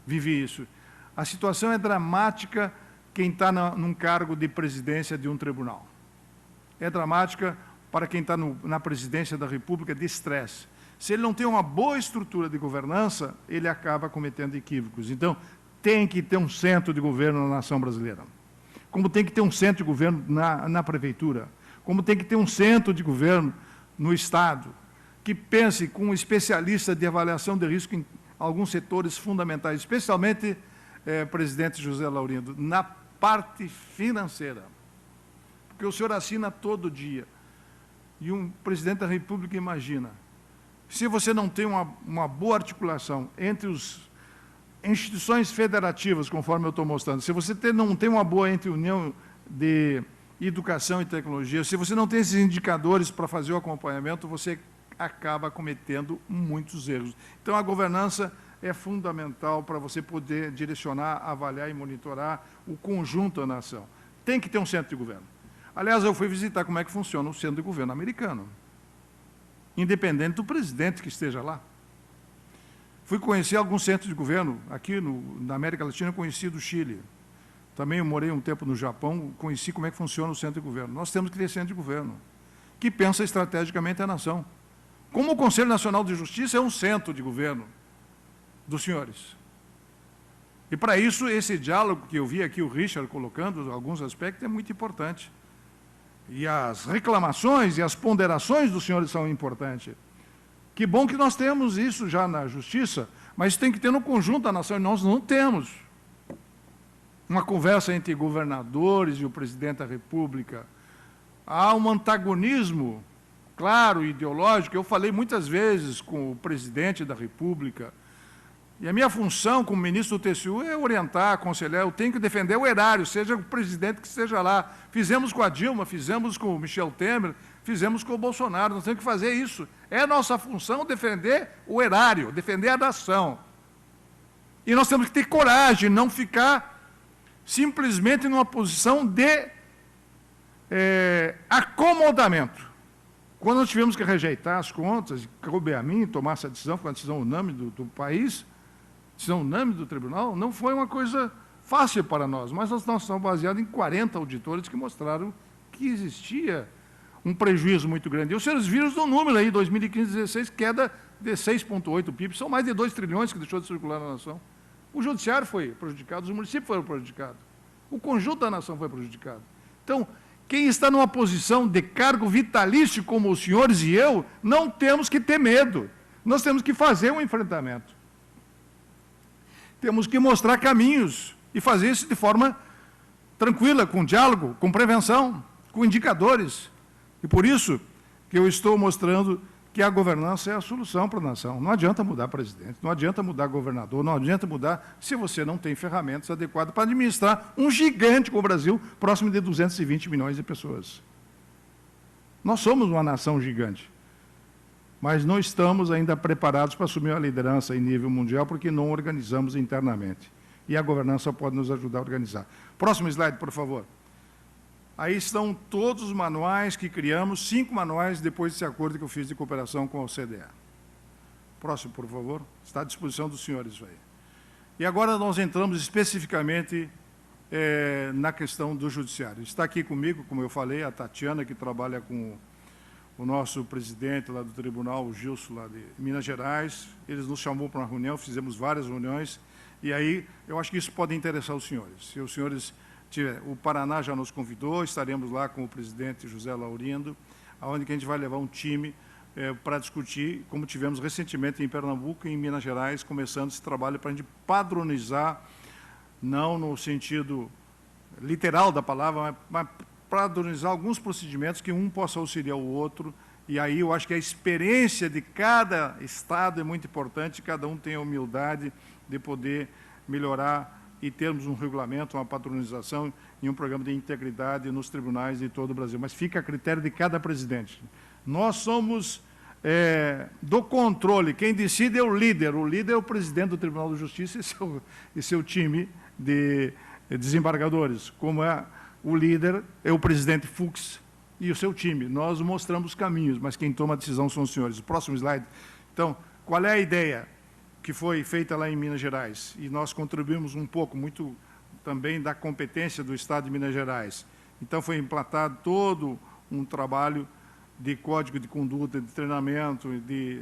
vivem isso. A situação é dramática quem está num cargo de presidência de um tribunal. É dramática para quem está na presidência da República de estresse. Se ele não tem uma boa estrutura de governança, ele acaba cometendo equívocos. Então, tem que ter um centro de governo na nação brasileira. Como tem que ter um centro de governo na prefeitura. Como tem que ter um centro de governo no Estado, que pense com um especialista de avaliação de risco em alguns setores fundamentais, especialmente, presidente José Laurindo, na parte financeira. Porque o senhor assina todo dia. E um presidente da República imagina, se você não tem uma boa articulação entre as instituições federativas, conforme eu estou mostrando, se você não tem uma boa entre União de Educação e Tecnologia, se você não tem esses indicadores para fazer o acompanhamento, você acaba cometendo muitos erros. Então, a governança é fundamental para você poder direcionar, avaliar e monitorar o conjunto da nação. Tem que ter um centro de governo. Aliás, eu fui visitar como é que funciona o centro de governo americano, independente do presidente que esteja lá. Fui conhecer alguns centros de governo, aqui na América Latina, conheci do Chile. Também eu morei um tempo no Japão, conheci como é que funciona o centro de governo. Nós temos que ter centro de governo, que pensa estrategicamente a nação. Como o Conselho Nacional de Justiça é um centro de governo dos senhores. E, para isso, esse diálogo que eu vi aqui o Richard colocando, alguns aspectos, é muito importante. E as reclamações e as ponderações dos senhores são importantes. Que bom que nós temos isso já na Justiça, mas tem que ter no conjunto da nação, e nós não temos. Uma conversa entre governadores e o presidente da República. Há um antagonismo, claro, ideológico. Eu falei muitas vezes com o presidente da República, e a minha função como ministro do TCU é orientar, aconselhar, eu tenho que defender o erário, seja o presidente que esteja lá. Fizemos com a Dilma, fizemos com o Michel Temer, fizemos com o Bolsonaro, nós temos que fazer isso. É nossa função defender o erário, defender a nação. E nós temos que ter coragem, não ficar simplesmente numa posição de acomodamento. Quando nós tivemos que rejeitar as contas, coube a mim tomar essa decisão, foi uma decisão unânime do país, decisão unânime do tribunal, não foi uma coisa fácil para nós, mas nós estamos baseados em 40 auditores que mostraram que existia um prejuízo muito grande. E os senhores viram do número aí, 2015 e 2016, queda de 6,8 PIB, são mais de 2 trilhões que deixou de circular na nação. O judiciário foi prejudicado, os municípios foram prejudicados, o conjunto da nação foi prejudicado. Então, quem está numa posição de cargo vitalício, como os senhores e eu, não temos que ter medo. Nós temos que fazer um enfrentamento. Temos que mostrar caminhos e fazer isso de forma tranquila, com diálogo, com prevenção, com indicadores. E por isso que eu estou mostrando que a governança é a solução para a nação. Não adianta mudar presidente, não adianta mudar governador, não adianta mudar se você não tem ferramentas adequadas para administrar um gigante como o Brasil, próximo de 220 milhões de pessoas. Nós somos uma nação gigante, mas não estamos ainda preparados para assumir a liderança em nível mundial porque não organizamos internamente. E a governança pode nos ajudar a organizar. Próximo slide, por favor. Aí estão todos os manuais que criamos, 5 manuais depois desse acordo que eu fiz de cooperação com a OCDE. Próximo, por favor. Está à disposição dos senhores isso aí. E agora nós entramos especificamente na questão do judiciário. Está aqui comigo, como eu falei, a Tatiana, que trabalha com o nosso presidente lá do tribunal, o Gilson, lá de Minas Gerais. Eles nos chamou para uma reunião, fizemos várias reuniões, e aí eu acho que isso pode interessar os senhores. Se os senhores o Paraná já nos convidou, estaremos lá com o presidente José Laurindo, onde que a gente vai levar um time para discutir, como tivemos recentemente em Pernambuco e em Minas Gerais, começando esse trabalho para a gente padronizar, não no sentido literal da palavra, mas padronizar alguns procedimentos que um possa auxiliar o outro, e aí eu acho que a experiência de cada estado é muito importante, cada um tem a humildade de poder melhorar e termos um regulamento, uma padronização e um programa de integridade nos tribunais de todo o Brasil. Mas fica a critério de cada presidente. Nós somos do controle, quem decide é o líder é o presidente do Tribunal de Justiça e seu time de desembargadores, como é o líder, é o presidente Fux e o seu time. Nós mostramos os caminhos, mas quem toma a decisão são os senhores. O próximo slide. Então, qual é a ideia que foi feita lá em Minas Gerais? E nós contribuímos um pouco, muito também da competência do Estado de Minas Gerais. Então, foi implantado todo um trabalho de código de conduta, de treinamento,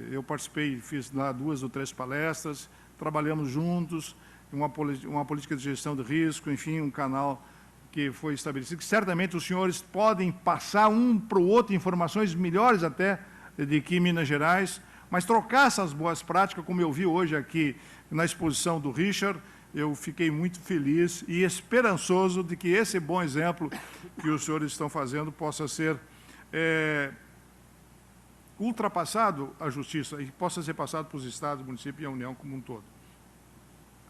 eu participei, fiz lá 2 ou 3 palestras, trabalhamos juntos, uma política de gestão de risco, enfim, um canal que foi estabelecido, que certamente os senhores podem passar um para o outro informações melhores até de que Minas Gerais, mas trocar essas boas práticas, como eu vi hoje aqui na exposição do Richard, eu fiquei muito feliz e esperançoso de que esse bom exemplo que os senhores estão fazendo possa ser ultrapassado à Justiça e possa ser passado para os estados, municípios e a União como um todo.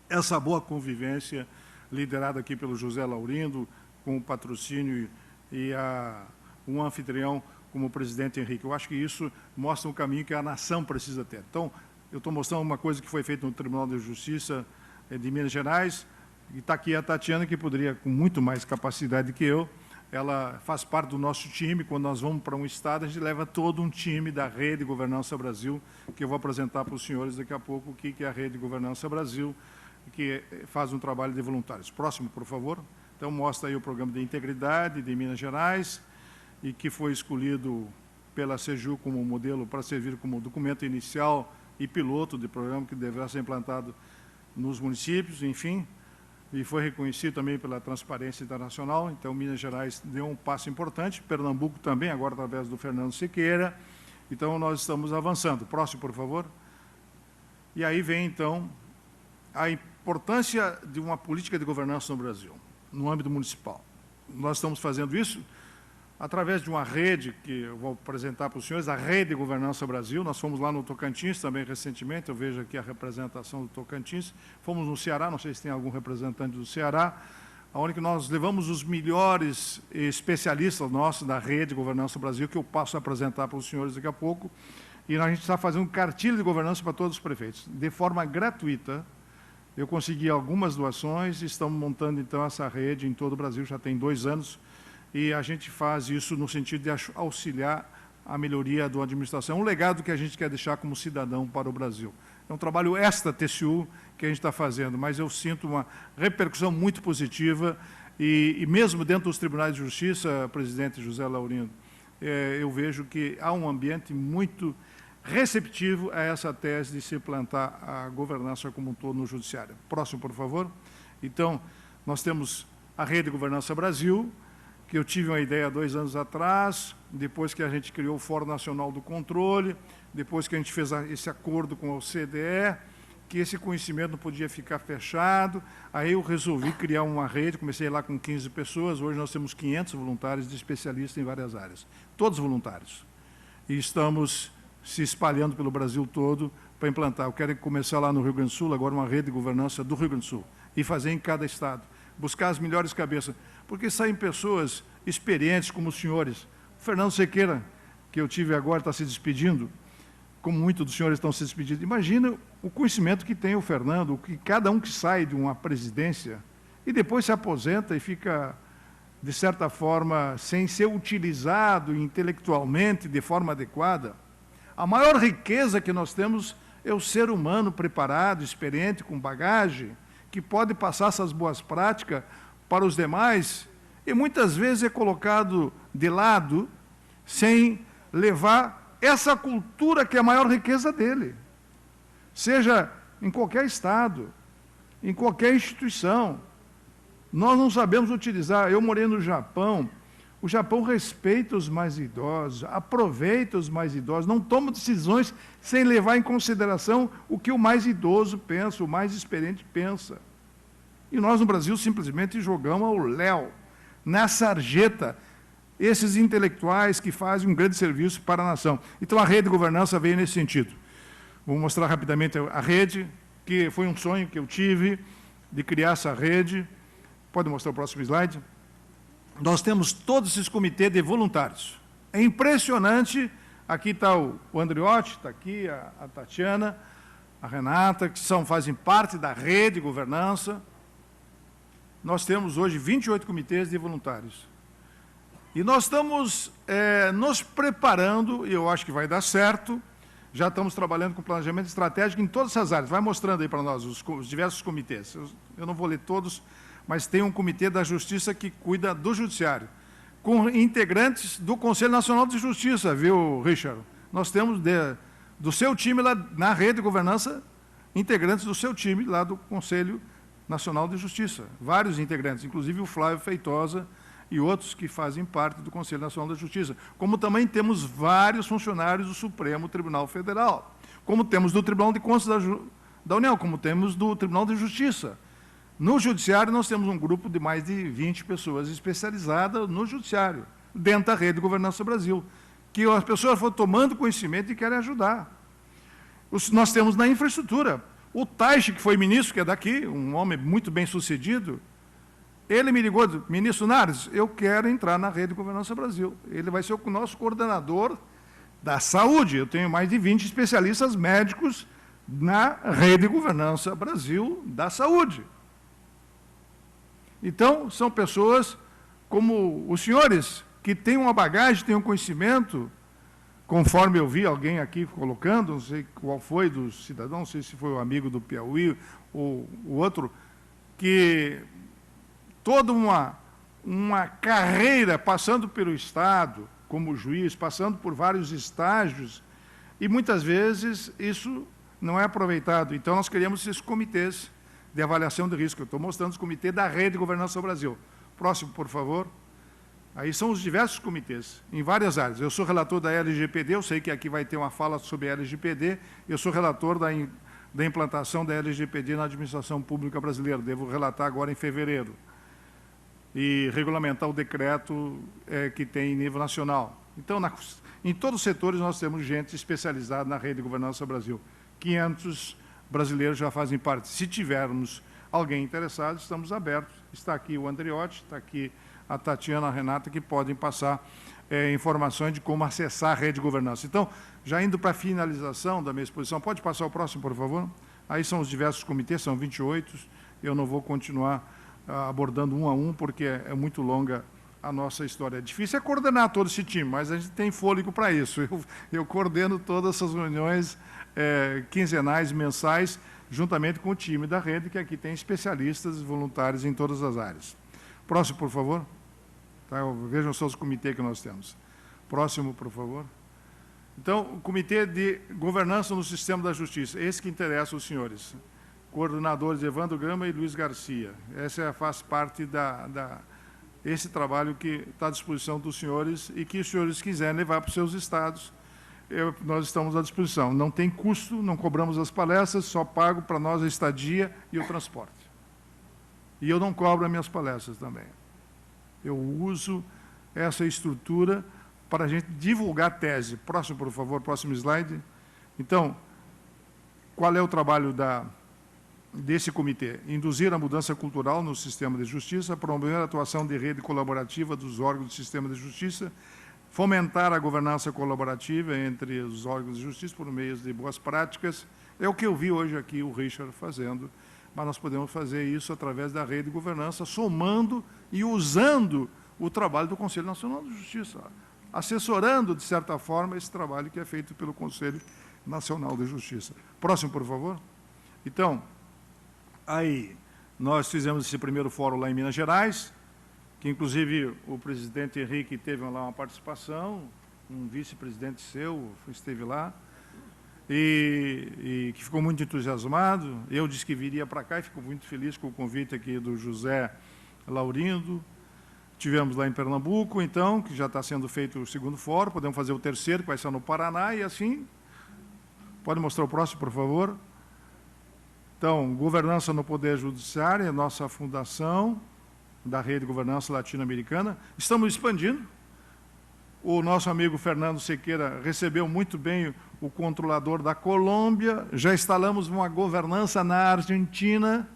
Essa boa convivência, liderada aqui pelo José Laurindo, com o patrocínio e um anfitrião como o presidente Henrique. Eu acho que isso mostra um caminho que a nação precisa ter. Então, eu estou mostrando uma coisa que foi feita no Tribunal de Justiça de Minas Gerais, e está aqui a Tatiana, que poderia, com muito mais capacidade que eu, ela faz parte do nosso time. Quando nós vamos para um estado, a gente leva todo um time da Rede Governança Brasil, que eu vou apresentar para os senhores daqui a pouco o que é a Rede Governança Brasil, que faz um trabalho de voluntários. Próximo, por favor. Então, mostra aí o programa de integridade de Minas Gerais, e que foi escolhido pela CEJU como modelo para servir como documento inicial e piloto de programa que deverá ser implantado nos municípios, enfim, e foi reconhecido também pela Transparência Internacional. Então, Minas Gerais deu um passo importante, Pernambuco também, agora através do Fernando Siqueira. Então, nós estamos avançando. Próximo, por favor. E aí vem, então, a importância de uma política de governança no Brasil, no âmbito municipal. Nós estamos fazendo isso através de uma rede que eu vou apresentar para os senhores, a Rede de Governança Brasil. Nós fomos lá no Tocantins também recentemente, eu vejo aqui a representação do Tocantins. Fomos no Ceará, não sei se tem algum representante do Ceará, onde nós levamos os melhores especialistas nossos da Rede de Governança Brasil, que eu passo a apresentar para os senhores daqui a pouco. E a gente está fazendo um cartilha de governança para todos os prefeitos, de forma gratuita. Eu consegui algumas doações e estamos montando, então, essa rede em todo o Brasil, já tem 2 anos, e a gente faz isso no sentido de auxiliar a melhoria da administração, um legado que a gente quer deixar como cidadão para o Brasil. É um trabalho extra-TCU que a gente está fazendo, mas eu sinto uma repercussão muito positiva, e mesmo dentro dos tribunais de justiça, presidente José Laurindo, eu vejo que há um ambiente muito receptivo a essa tese de se implantar a governança como um todo no Judiciário. Próximo, por favor. Então, nós temos a Rede Governança Brasil, que eu tive uma ideia 2 anos atrás, depois que a gente criou o Fórum Nacional do Controle, depois que a gente fez esse acordo com a OCDE, que esse conhecimento não podia ficar fechado, aí eu resolvi criar uma rede, comecei lá com 15 pessoas, hoje nós temos 500 voluntários de especialistas em várias áreas, todos voluntários. E estamos se espalhando pelo Brasil todo para implantar. Eu quero começar lá no Rio Grande do Sul, agora uma rede de governança do Rio Grande do Sul, e fazer em cada estado, buscar as melhores cabeças, porque saem pessoas experientes como os senhores. O Fernando Sequeira, que eu tive agora, está se despedindo, como muitos dos senhores estão se despedindo. Imagina o conhecimento que tem o Fernando, que cada um que sai de uma presidência e depois se aposenta e fica, de certa forma, sem ser utilizado intelectualmente de forma adequada. A maior riqueza que nós temos é o ser humano preparado, experiente, com bagagem, que pode passar essas boas práticas para os demais e muitas vezes é colocado de lado sem levar essa cultura que é a maior riqueza dele, seja em qualquer estado, em qualquer instituição. Nós não sabemos utilizar. Eu morei no Japão, o Japão respeita os mais idosos, aproveita os mais idosos, não toma decisões sem levar em consideração o que o mais idoso pensa, o mais experiente pensa. E nós no Brasil simplesmente jogamos ao léu, na sarjeta, esses intelectuais que fazem um grande serviço para a nação. Então, a rede de governança veio nesse sentido. Vou mostrar rapidamente a rede, que foi um sonho que eu tive de criar essa rede. Pode mostrar o próximo slide? Nós temos todos esses comitês de voluntários. É impressionante, aqui está o Andriotti, está aqui a Tatiana, a Renata, que fazem parte da rede de governança. Nós temos hoje 28 comitês de voluntários. E nós estamos nos preparando, e eu acho que vai dar certo, já estamos trabalhando com planejamento estratégico em todas essas áreas. Vai mostrando aí para nós os diversos comitês. Eu não vou ler todos, mas tem um comitê da Justiça que cuida do Judiciário, com integrantes do Conselho Nacional de Justiça, viu, Richard? Nós temos do seu time lá na rede de governança, integrantes do seu time lá do Conselho Nacional de Justiça. Vários integrantes, inclusive o Flávio Feitosa, e outros que fazem parte do Conselho Nacional da Justiça. Como também temos vários funcionários do Supremo Tribunal Federal, como temos do Tribunal de Contas da União, como temos do Tribunal de Justiça. No Judiciário, nós temos um grupo de mais de 20 pessoas especializadas no Judiciário, dentro da Rede de Governança Brasil, que as pessoas foram tomando conhecimento e querem ajudar. Nós temos na infraestrutura. O Taishi, que foi ministro, que é daqui, um homem muito bem-sucedido, ele me ligou, ministro Nares, eu quero entrar na Rede de Governança Brasil. Ele vai ser o nosso coordenador da saúde. Eu tenho mais de 20 especialistas médicos na Rede de Governança Brasil da saúde. Então, são pessoas como os senhores, que têm uma bagagem, têm um conhecimento, conforme eu vi alguém aqui colocando, não sei qual foi do cidadão, não sei se foi o amigo do Piauí ou o outro, que toda uma carreira passando pelo Estado, como juiz, passando por vários estágios, e muitas vezes isso não é aproveitado. Então, nós criamos esses comitês de avaliação de risco. Eu estou mostrando os comitês da Rede de Governança Brasil. Próximo, por favor. Aí são os diversos comitês, em várias áreas. Eu sou relator da LGPD, eu sei que aqui vai ter uma fala sobre a LGPD, eu sou relator da implantação da LGPD na administração pública brasileira, devo relatar agora em fevereiro, e regulamentar o decreto que tem em nível nacional. Então, em todos os setores, nós temos gente especializada na Rede de Governança Brasil. 500 brasileiros já fazem parte. Se tivermos alguém interessado, estamos abertos. Está aqui o Andriotti, está aqui a Tatiana, a Renata, que podem passar informações de como acessar a rede de governança. Então, já indo para a finalização da minha exposição, pode passar o próximo, por favor? Aí são os diversos comitês, são 28, eu não vou continuar abordando um a um, porque é muito longa a nossa história. É difícil coordenar todo esse time, mas a gente tem fôlego para isso. Eu coordeno todas essas reuniões quinzenais, mensais, juntamente com o time da rede, que aqui tem especialistas voluntários em todas as áreas. Próximo, por favor. Tá, vejam só os comitês que nós temos. Próximo, por favor. Então, o Comitê de Governança no Sistema da Justiça, esse que interessa os senhores. Coordenadores Evandro Gama e Luiz Garcia. Essa faz parte esse trabalho que está à disposição dos senhores e que os senhores quiserem levar para os seus estados, nós estamos à disposição. Não tem custo, não cobramos as palestras, só pago para nós a estadia e o transporte. E eu não cobro as minhas palestras também. Eu uso essa estrutura para a gente divulgar a tese. Próximo, por favor, próximo slide. Então, qual é o trabalho desse comitê? Induzir a mudança cultural no sistema de justiça, promover a atuação de rede colaborativa dos órgãos do sistema de justiça, fomentar a governança colaborativa entre os órgãos de justiça por meio de boas práticas. É o que eu vi hoje aqui o Richard fazendo, mas nós podemos fazer isso através da rede de governança, somando e usando o trabalho do Conselho Nacional de Justiça, assessorando, de certa forma, esse trabalho que é feito pelo Conselho Nacional de Justiça. Próximo, por favor. Então, aí, nós fizemos esse primeiro fórum lá em Minas Gerais, que, inclusive, o presidente Henrique teve lá uma participação, um vice-presidente seu esteve lá, e que ficou muito entusiasmado. Eu disse que viria para cá e fico muito feliz com o convite aqui do José Laurindo. Tivemos lá em Pernambuco, então, que já está sendo feito o segundo fórum, podemos fazer o terceiro, que vai ser no Paraná, e assim... Pode mostrar o próximo, por favor? Então, governança no Poder Judiciário, é a nossa fundação da Rede de Governança Latino-Americana. Estamos expandindo. O nosso amigo Fernando Sequeira recebeu muito bem o controlador da Colômbia. Já instalamos uma governança na Argentina.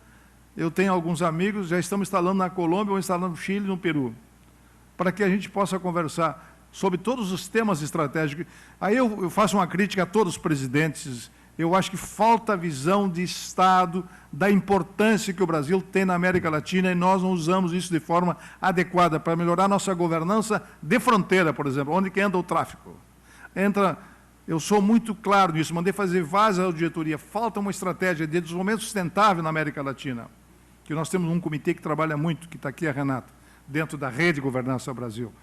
Eu tenho alguns amigos, já estamos instalando na Colômbia, ou instalando no Chile e no Peru, para que a gente possa conversar sobre todos os temas estratégicos. Aí eu faço uma crítica a todos os presidentes. Eu acho que falta visão de Estado, da importância que o Brasil tem na América Latina, e nós não usamos isso de forma adequada para melhorar nossa governança de fronteira, por exemplo, onde que anda o tráfico. Eu sou muito claro nisso, mandei fazer várias auditorias. Falta uma estratégia de desenvolvimento sustentável na América Latina, que nós temos um comitê que trabalha muito, que está aqui a Renata, dentro da Rede de Governança Brasil.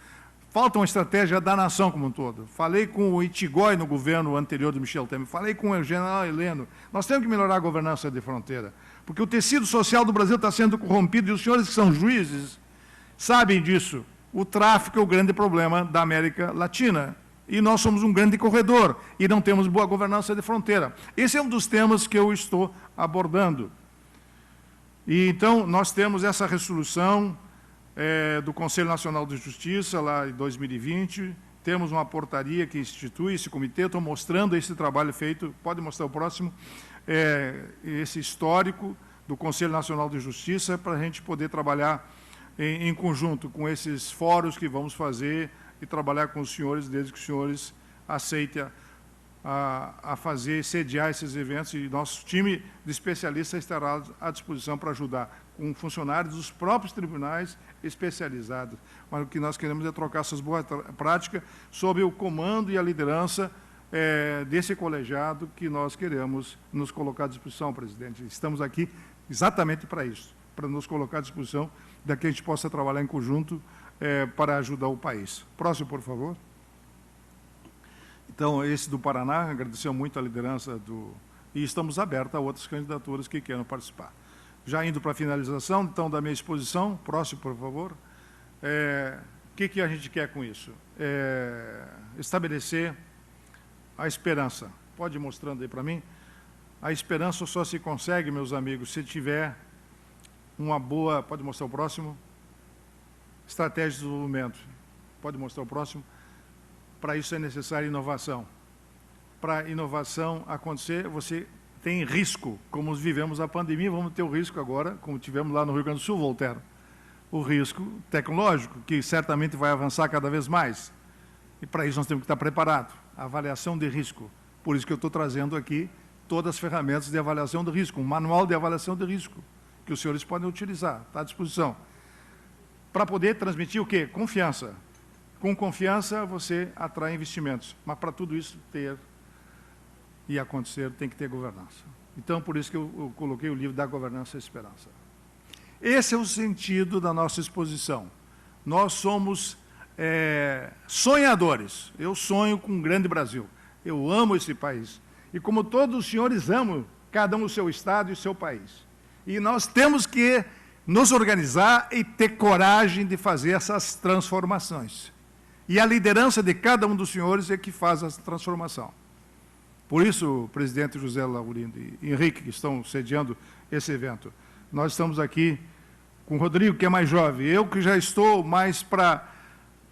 Falta uma estratégia da nação como um todo. Falei com o Itigói no governo anterior do Michel Temer, falei com o general Heleno. Nós temos que melhorar a governança de fronteira, porque o tecido social do Brasil está sendo corrompido, e os senhores que são juízes sabem disso. O tráfico é o grande problema da América Latina, e nós somos um grande corredor, e não temos boa governança de fronteira. Esse é um dos temas que eu estou abordando. E, então, nós temos essa resolução do Conselho Nacional de Justiça, lá em 2020, temos uma portaria que institui esse comitê. Estou mostrando esse trabalho feito, pode mostrar o próximo, esse histórico do Conselho Nacional de Justiça, para a gente poder trabalhar em conjunto com esses fóruns que vamos fazer e trabalhar com os senhores, desde que os senhores aceitem a sediar esses eventos, e nosso time de especialistas estará à disposição para ajudar, com funcionários dos próprios tribunais especializados. Mas o que nós queremos é trocar essas boas práticas sob o comando e a liderança desse colegiado que nós queremos nos colocar à disposição, presidente. Estamos aqui exatamente para isso, para nos colocar à disposição, para que a gente possa trabalhar em conjunto para ajudar o país. Próximo, por favor. Então, esse do Paraná, agradeceu muito a liderança e estamos abertos a outras candidaturas que queiram participar. Já indo para a finalização, então, da minha exposição, próximo, por favor. O que a gente quer com isso? Estabelecer a esperança. Pode ir mostrando aí para mim? A esperança só se consegue, meus amigos, se tiver uma boa... Pode mostrar o próximo? Estratégia de desenvolvimento. Pode mostrar o próximo? Para isso é necessária inovação. Para a inovação acontecer, você tem risco, como vivemos a pandemia, vamos ter o risco agora, como tivemos lá no Rio Grande do Sul, Voltaire, o risco tecnológico, que certamente vai avançar cada vez mais. E para isso nós temos que estar preparados. A avaliação de risco. Por isso que eu estou trazendo aqui todas as ferramentas de avaliação de risco, um manual de avaliação de risco, que os senhores podem utilizar, está à disposição. Para poder transmitir o quê? Confiança. Com confiança, você atrai investimentos. Mas, para tudo isso ter e acontecer, tem que ter governança. Então, por isso que eu coloquei o livro da Governança e Esperança. Esse é o sentido da nossa exposição. Nós somos sonhadores. Eu sonho com um grande Brasil. Eu amo esse país. E como todos os senhores amam, cada um o seu estado e o seu país. E nós temos que nos organizar e ter coragem de fazer essas transformações. E a liderança de cada um dos senhores é que faz essa transformação. Por isso, o presidente José Laurindo e Henrique, que estão sediando esse evento, nós estamos aqui com o Rodrigo, que é mais jovem, eu que já estou mais para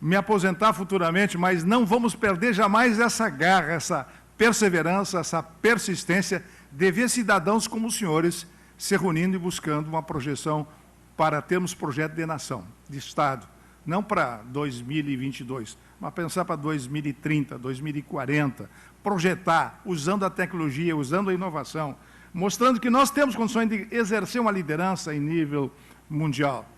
me aposentar futuramente, mas não vamos perder jamais essa garra, essa perseverança, essa persistência de ver cidadãos como os senhores se reunindo e buscando uma projeção para termos projeto de nação, de Estado, não para 2022, mas pensar para 2030, 2040, projetar, usando a tecnologia, usando a inovação, mostrando que nós temos condições de exercer uma liderança em nível mundial.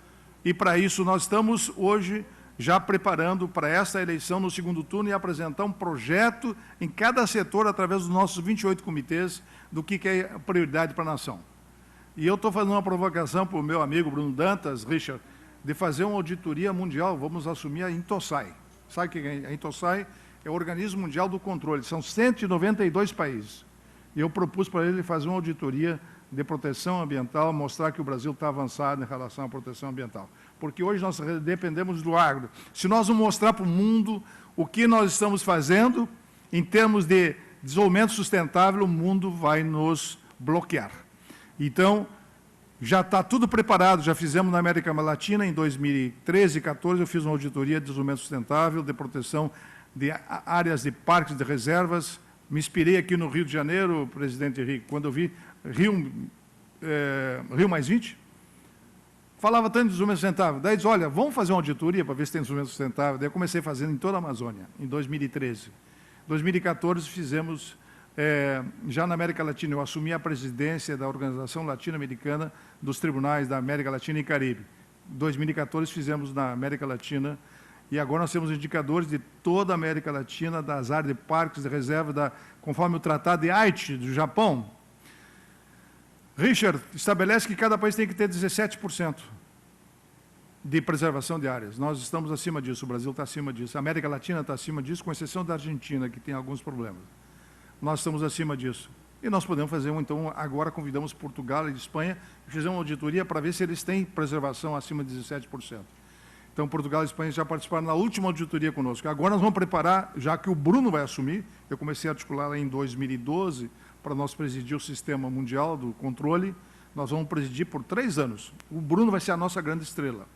E para isso nós estamos hoje já preparando para essa eleição no segundo turno e apresentar um projeto em cada setor, através dos nossos 28 comitês, do que é a prioridade para a nação. E eu estou fazendo uma provocação para o meu amigo Bruno Dantas, Richard, de fazer uma auditoria mundial. Vamos assumir a Intosai. Sabe o que é a Intosai? É o Organismo Mundial do Controle. São 192 países. E eu propus para ele fazer uma auditoria de proteção ambiental, mostrar que o Brasil está avançado em relação à proteção ambiental. Porque hoje nós dependemos do agro. Se nós não mostrar para o mundo o que nós estamos fazendo, em termos de desenvolvimento sustentável, o mundo vai nos bloquear. Então, já está tudo preparado, já fizemos na América Latina, em 2013 e 2014, eu fiz uma auditoria de desenvolvimento sustentável, de proteção de áreas de parques de reservas. Me inspirei aqui no Rio de Janeiro, presidente Henrique, quando eu vi Rio+20, falava tanto de desenvolvimento sustentável. Daí diz, olha, vamos fazer uma auditoria para ver se tem desenvolvimento sustentável. Daí eu comecei fazendo em toda a Amazônia, em 2013. Em 2014 fizemos, já na América Latina, eu assumi a presidência da Organização Latino-Americana dos Tribunais da América Latina e Caribe. Em 2014 fizemos na América Latina, e agora nós temos indicadores de toda a América Latina, das áreas de parques de reserva, conforme o Tratado de Aichi, do Japão. Richard estabelece que cada país tem que ter 17% de preservação de áreas. Nós estamos acima disso, o Brasil está acima disso, a América Latina está acima disso, com exceção da Argentina, que tem alguns problemas. Nós estamos acima disso. E nós podemos fazer, então, agora convidamos Portugal e Espanha, e fizemos uma auditoria para ver se eles têm preservação acima de 17%. Então, Portugal e Espanha já participaram na última auditoria conosco. Agora nós vamos preparar, já que o Bruno vai assumir, eu comecei a articular lá em 2012, para nós presidir o Sistema Mundial do Controle, nós vamos presidir por 3 anos. O Bruno vai ser a nossa grande estrela,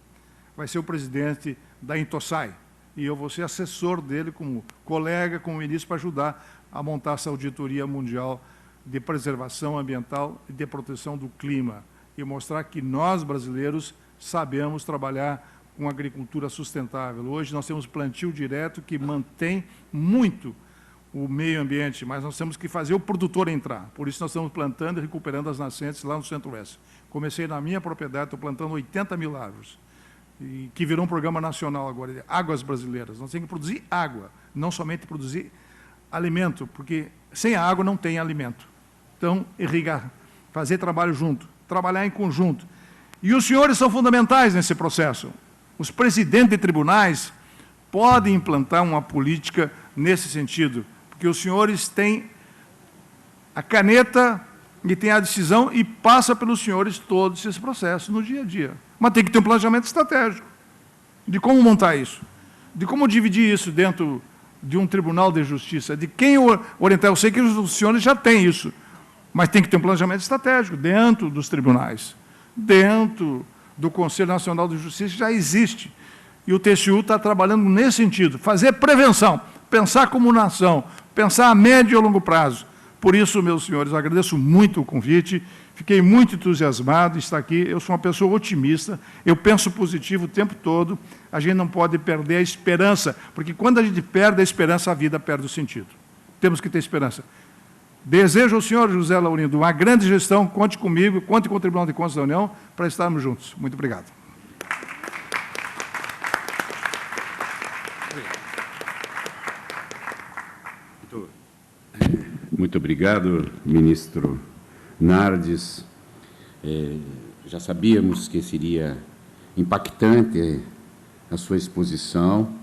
vai ser o presidente da Intosai, e eu vou ser assessor dele como colega, como ministro, para ajudar a montar essa auditoria mundial de preservação ambiental e de proteção do clima, e mostrar que nós, brasileiros, sabemos trabalhar com agricultura sustentável. Hoje nós temos plantio direto que mantém muito o meio ambiente, mas nós temos que fazer o produtor entrar. Por isso nós estamos plantando e recuperando as nascentes lá no Centro-Oeste. Comecei na minha propriedade, estou plantando 80 mil árvores, e que virou um programa nacional agora, de águas brasileiras. Nós temos que produzir água, não somente produzir alimento, porque sem a água não tem alimento. Então, irrigar, fazer trabalho junto, trabalhar em conjunto. E os senhores são fundamentais nesse processo. Os presidentes de tribunais podem implantar uma política nesse sentido, porque os senhores têm a caneta e têm a decisão e passa pelos senhores todos esse processo no dia a dia. Mas tem que ter um planejamento estratégico de como montar isso, de como dividir isso dentro de um tribunal de justiça, de quem orientar. Eu sei que os senhores já têm isso, mas tem que ter um planejamento estratégico dentro dos tribunais, dentro do Conselho Nacional de Justiça já existe. E o TCU está trabalhando nesse sentido, fazer prevenção, pensar como nação, pensar a médio e a longo prazo. Por isso, meus senhores, agradeço muito o convite, fiquei muito entusiasmado de estar aqui, eu sou uma pessoa otimista, eu penso positivo o tempo todo, a gente não pode perder a esperança, porque quando a gente perde a esperança, a vida perde o sentido. Temos que ter esperança. Desejo ao senhor José Laurindo uma grande gestão, conte comigo, conte com o Tribunal de Contas da União, para estarmos juntos. Muito obrigado. Muito obrigado, ministro Nardes. Já sabíamos que seria impactante a sua exposição,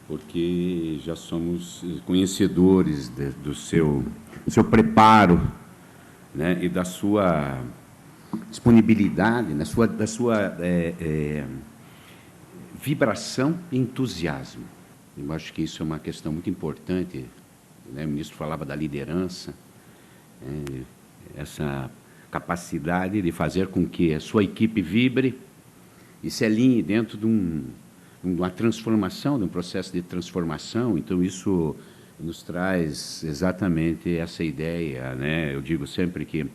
porque já somos conhecedores do seu preparo, né, e da sua disponibilidade, da sua vibração e entusiasmo. Eu acho que isso é uma questão muito importante, né? O ministro falava da liderança, essa capacidade de fazer com que a sua equipe vibre e se alinhe dentro de uma transformação, de um processo de transformação. Então, isso nos traz exatamente essa ideia, né? Eu digo sempre que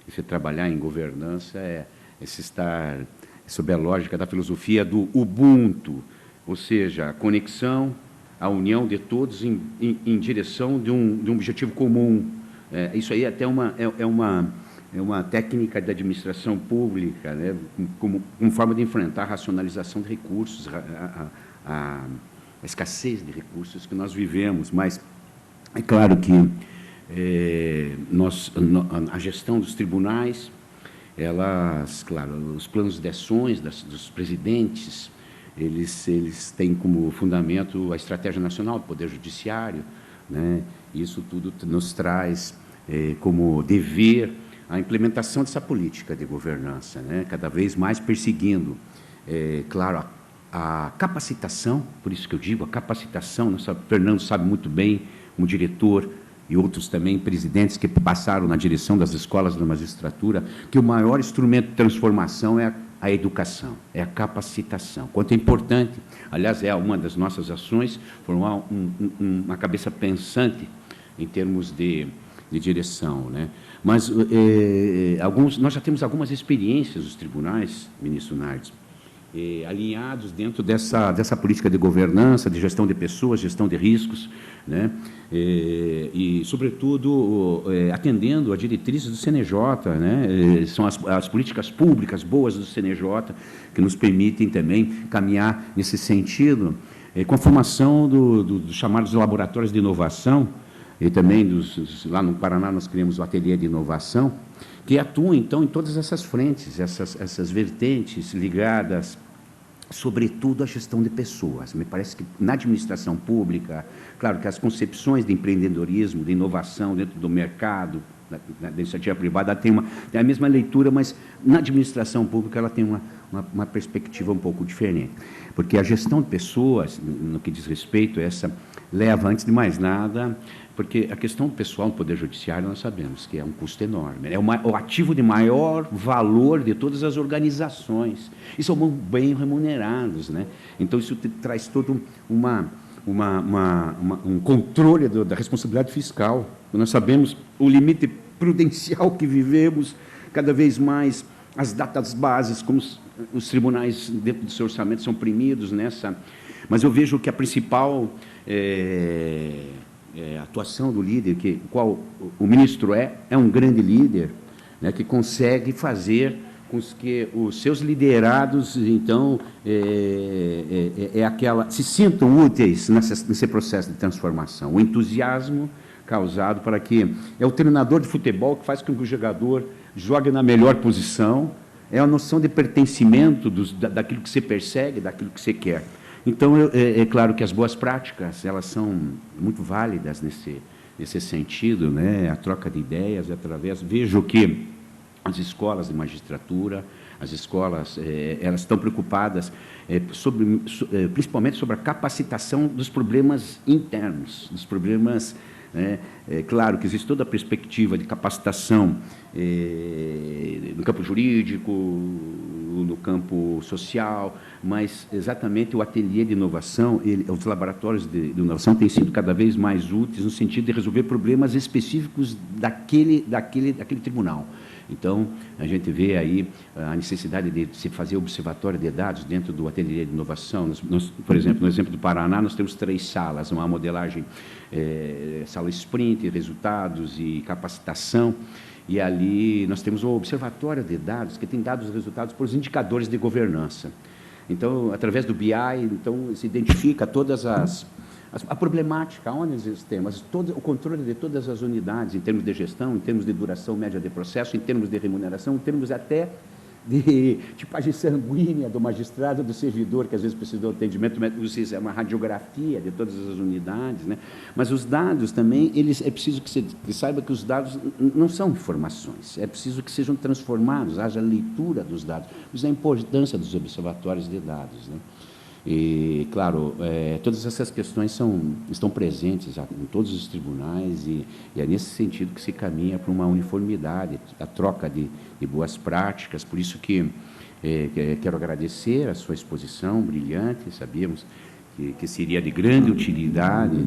se trabalhar em governança é se estar sob a lógica da filosofia do Ubuntu, ou seja, a conexão, a união de todos em direção de um objetivo comum. Isso aí até é uma técnica da administração pública, né, como forma de enfrentar a racionalização de recursos, a escassez de recursos que nós vivemos. Mas é claro que a gestão dos tribunais, claro, os planos de ações dos presidentes, eles têm como fundamento a estratégia nacional do Poder Judiciário, né? Isso tudo nos traz como dever a implementação dessa política de governança, né? Cada vez mais perseguindo, claro, a capacitação, por isso que eu digo, a capacitação, Fernando sabe muito bem, como diretor, e outros também, presidentes que passaram na direção das escolas da magistratura, que o maior instrumento de transformação é a educação, é a capacitação. Quanto é importante, aliás, é uma das nossas ações, formar uma cabeça pensante em termos de direção, né? Mas nós já temos algumas experiências dos tribunais, ministro Nardes, alinhados dentro dessa política de governança, de gestão de pessoas, gestão de riscos, né? E sobretudo, atendendo a diretrizes do CNJ, né? São as políticas públicas boas do CNJ que nos permitem também caminhar nesse sentido, com a formação dos chamados laboratórios de inovação, e também lá no Paraná nós criamos o Ateliê de Inovação, que atuam, então, em todas essas frentes, essas vertentes ligadas, sobretudo, à gestão de pessoas. Me parece que, na administração pública, claro que as concepções de empreendedorismo, de inovação dentro do mercado, da iniciativa privada, tem a mesma leitura, mas, na administração pública, ela tem uma perspectiva um pouco diferente. Porque a gestão de pessoas, no que diz respeito a essa, leva, antes de mais nada, porque a questão do pessoal no Poder Judiciário, nós sabemos que é um custo enorme, é o ativo de maior valor de todas as organizações, e são bem remunerados, né? Então, isso traz todo um controle da responsabilidade fiscal. Nós sabemos o limite prudencial que vivemos, cada vez mais as datas bases, como os tribunais, dentro do seu orçamento, são oprimidos nessa. Mas eu vejo que a principal atuação do líder, qual o ministro é um grande líder, né, que consegue fazer com que os seus liderados, então, se sintam úteis nesse processo de transformação. O entusiasmo causado para que... É o treinador de futebol que faz com que o jogador jogue na melhor posição, é a noção de pertencimento daquilo que você persegue, daquilo que você quer. Então, é claro que as boas práticas, elas são muito válidas nesse sentido, né? A troca de ideias vejo que as escolas de magistratura, as escolas, elas estão preocupadas principalmente sobre a capacitação dos problemas internos, dos problemas... claro que existe toda a perspectiva de capacitação no campo jurídico, no campo social, mas exatamente o ateliê de inovação, os laboratórios de inovação têm sido cada vez mais úteis no sentido de resolver problemas específicos daquele tribunal. Então, a gente vê aí a necessidade de se fazer observatório de dados dentro do ateliê de inovação. Por exemplo, no exemplo do Paraná, nós temos 3 salas, uma modelagem, sala sprint, resultados e capacitação, e ali nós temos o observatório de dados, que tem dado os resultados por os indicadores de governança. Então, através do BI, então, se identifica todas a problemática, onde existem temas, o controle de todas as unidades, em termos de gestão, em termos de duração média de processo, em termos de remuneração, em termos até de tipagem sanguínea do magistrado, do servidor, que às vezes precisa de um atendimento, é uma radiografia de todas as unidades, né? Mas os dados também, é preciso que você saiba que os dados não são informações, é preciso que sejam transformados, haja leitura dos dados. Isso é a importância dos observatórios de dados, né? E, claro, todas essas questões estão presentes em todos os tribunais e é nesse sentido que se caminha para uma uniformidade, a troca de boas práticas. Por isso que quero agradecer a sua exposição brilhante, sabíamos que seria de grande utilidade,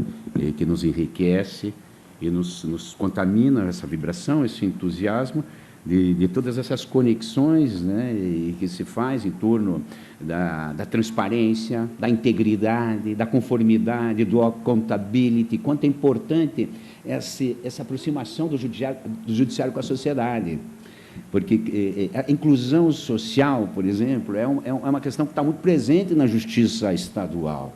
que nos enriquece e nos contamina essa vibração, esse entusiasmo, de todas essas conexões, né, e que se faz em torno da transparência, da integridade, da conformidade, do accountability, quanto é importante essa aproximação do judiciário com a sociedade. Porque a inclusão social, por exemplo, é uma questão que está muito presente na justiça estadual,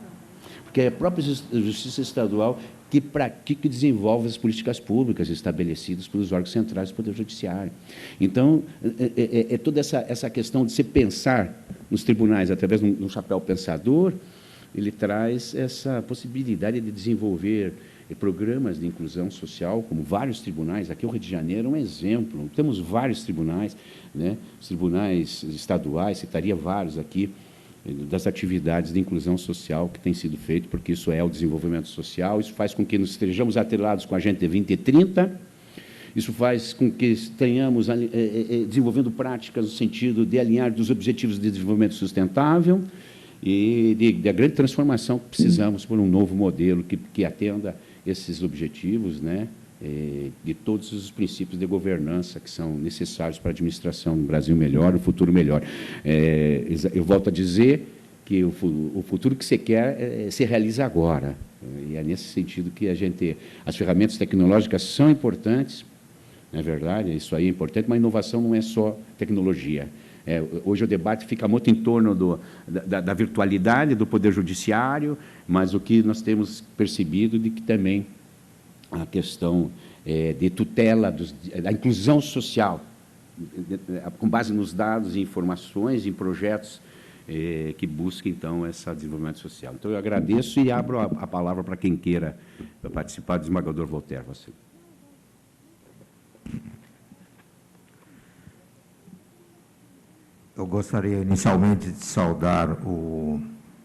porque é a própria justiça estadual que pratica e desenvolve as políticas públicas estabelecidas pelos órgãos centrais do Poder Judiciário. Então, toda essa questão de se pensar nos tribunais através de um chapéu pensador, ele traz essa possibilidade de desenvolver programas de inclusão social, como vários tribunais. Aqui o Rio de Janeiro é um exemplo, temos vários tribunais, né? Os tribunais estaduais, citaria vários aqui, das atividades de inclusão social que tem sido feito, porque isso é o desenvolvimento social, isso faz com que nos estejamos atrelados com a Agenda 2030, isso faz com que tenhamos desenvolvendo práticas no sentido de alinhar dos objetivos de desenvolvimento sustentável e da grande transformação que precisamos por um novo modelo que atenda esses objetivos, né, de todos os princípios de governança que são necessários para a administração do Brasil melhor, o futuro melhor. Eu volto a dizer que o futuro que você quer se realiza agora. E é nesse sentido que as ferramentas tecnológicas são importantes, não é verdade? Isso aí é importante, mas inovação não é só tecnologia. Hoje o debate fica muito em torno da virtualidade do Poder Judiciário, mas o que nós temos percebido de que também a questão de tutela, da inclusão social, com base nos dados e informações, em projetos que busquem, então, esse desenvolvimento social. Então, eu agradeço e abro a palavra para quem queira participar do Desembargador Voltaire. Você. Eu gostaria inicialmente de saudar o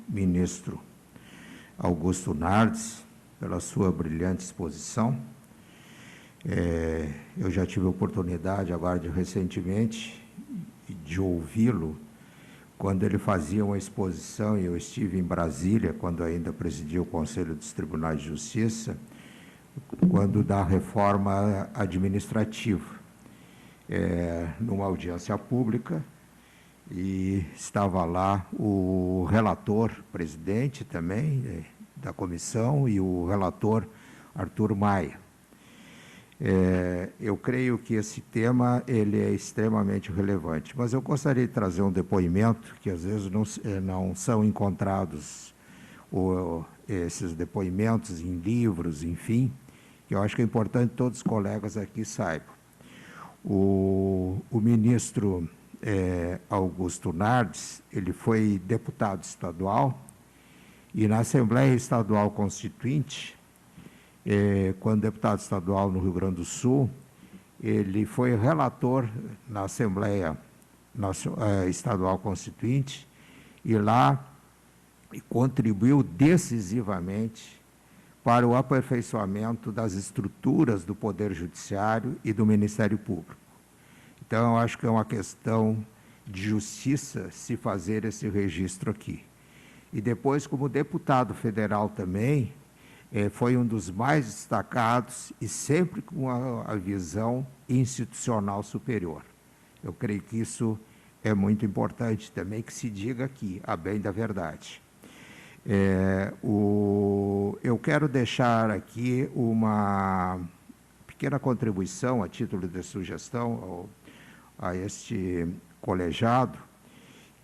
ministro Augusto Nardes pela sua brilhante exposição. Eu já tive a oportunidade, agora recentemente, de ouvi-lo quando ele fazia uma exposição, e eu estive em Brasília, quando ainda presidia o Conselho dos Tribunais de Justiça, quando da reforma administrativa, numa audiência pública, e estava lá o relator, presidente também da comissão, e o relator Arthur Maia. Eu creio que esse tema ele é extremamente relevante, mas eu gostaria de trazer um depoimento que às vezes não são encontrados esses depoimentos em livros, enfim, que eu acho que é importante que todos os colegas aqui saibam. O ministro Augusto Nardes, ele foi deputado estadual e na Assembleia Estadual Constituinte, quando deputado estadual no Rio Grande do Sul, ele foi relator na Assembleia Estadual Constituinte e lá contribuiu decisivamente para o aperfeiçoamento das estruturas do Poder Judiciário e do Ministério Público. Então, eu acho que é uma questão de justiça se fazer esse registro aqui. E depois, como deputado federal também, foi um dos mais destacados e sempre com a visão institucional superior. Eu creio que isso é muito importante também que se diga aqui, a bem da verdade. Eu quero deixar aqui uma pequena contribuição a título de sugestão a este colegiado,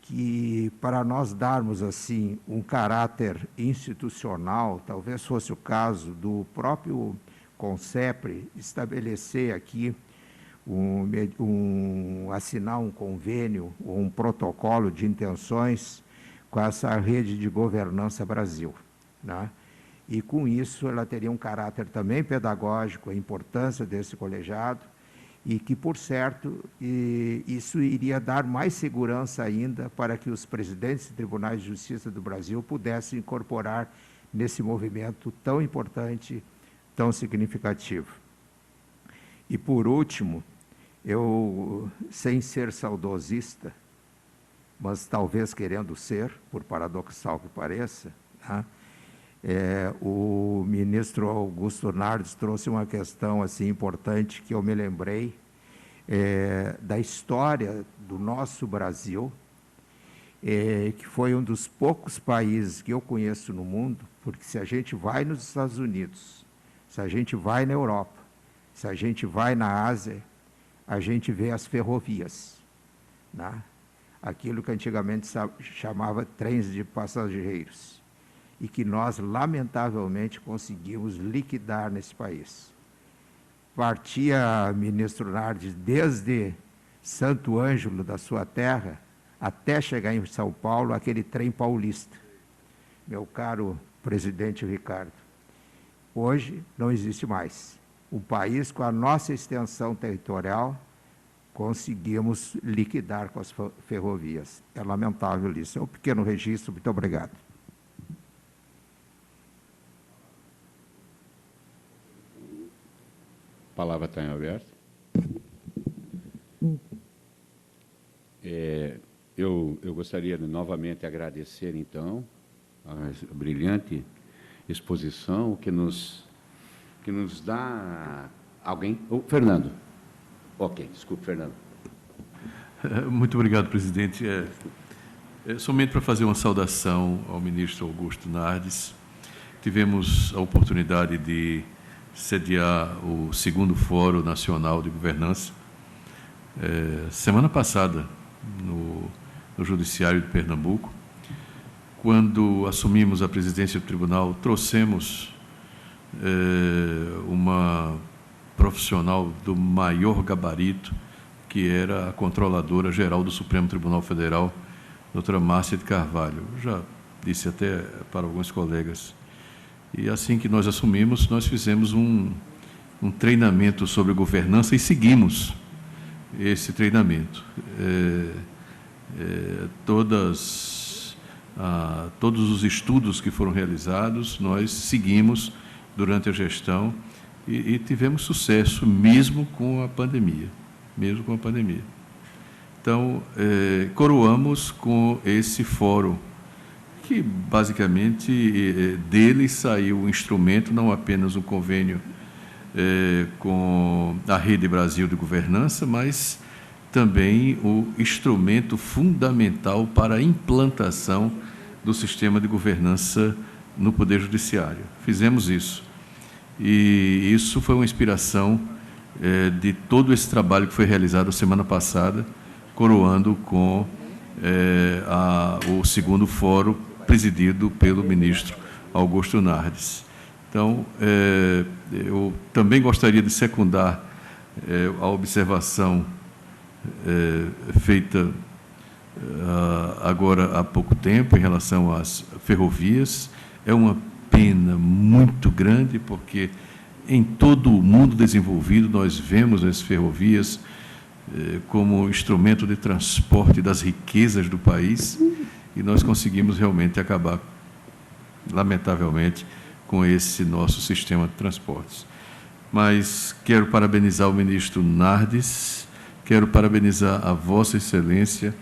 que para nós darmos assim um caráter institucional, talvez fosse o caso do próprio CONSEPRE estabelecer aqui assinar um convênio ou um protocolo de intenções com essa rede de governança Brasil, né? E, com isso, ela teria um caráter também pedagógico, a importância desse colegiado, e que, por certo, isso iria dar mais segurança ainda para que os presidentes de tribunais de justiça do Brasil pudessem incorporar nesse movimento tão importante, tão significativo. E, por último, eu, sem ser saudosista, mas talvez querendo ser, por paradoxal que pareça, né? O ministro Augusto Nardes trouxe uma questão assim importante que eu me lembrei da história do nosso Brasil, que foi um dos poucos países que eu conheço no mundo, porque se a gente vai nos Estados Unidos, se a gente vai na Europa, se a gente vai na Ásia, a gente vê as ferrovias, né? Aquilo que antigamente chamava trens de passageiros, e que nós, lamentavelmente, conseguimos liquidar nesse país. Partia, ministro Nardes, desde Santo Ângelo, da sua terra, até chegar em São Paulo, aquele trem paulista. Meu caro presidente Ricardo, hoje não existe mais. Um país com a nossa extensão territorial, conseguimos liquidar com as ferrovias. É lamentável isso. É um pequeno registro. Muito obrigado. A palavra está em aberto. Eu gostaria de novamente agradecer, então, a brilhante exposição que nos dá alguém... Fernando. Ok, desculpe, Fernando. Muito obrigado, presidente. Somente para fazer uma saudação ao ministro Augusto Nardes. Tivemos a oportunidade de sediar o 2º Fórum Nacional de Governança, semana passada, no Judiciário de Pernambuco. Quando assumimos a presidência do tribunal, trouxemos uma profissional do maior gabarito, que era a Controladora-Geral do Supremo Tribunal Federal, doutora Márcia de Carvalho. Eu já disse até para alguns colegas. E assim que nós assumimos, nós fizemos um treinamento sobre governança e seguimos esse treinamento. Todos os estudos que foram realizados, nós seguimos durante a gestão e tivemos sucesso, mesmo com a pandemia. Então, coroamos com esse fórum, que basicamente dele saiu um instrumento, não apenas um convênio com a Rede Brasil de Governança, mas também o instrumento fundamental para a implantação do sistema de governança no Poder Judiciário. Fizemos isso. E isso foi uma inspiração de todo esse trabalho que foi realizado semana passada, coroando com o 2º Fórum, presidido pelo ministro Augusto Nardes. Então, eu também gostaria de secundar a observação feita agora há pouco tempo em relação às ferrovias. É uma pena muito grande, porque em todo o mundo desenvolvido nós vemos as ferrovias como instrumento de transporte das riquezas do país, e nós conseguimos realmente acabar, lamentavelmente, com esse nosso sistema de transportes. Mas quero parabenizar o ministro Nardes, quero parabenizar a Vossa Excelência,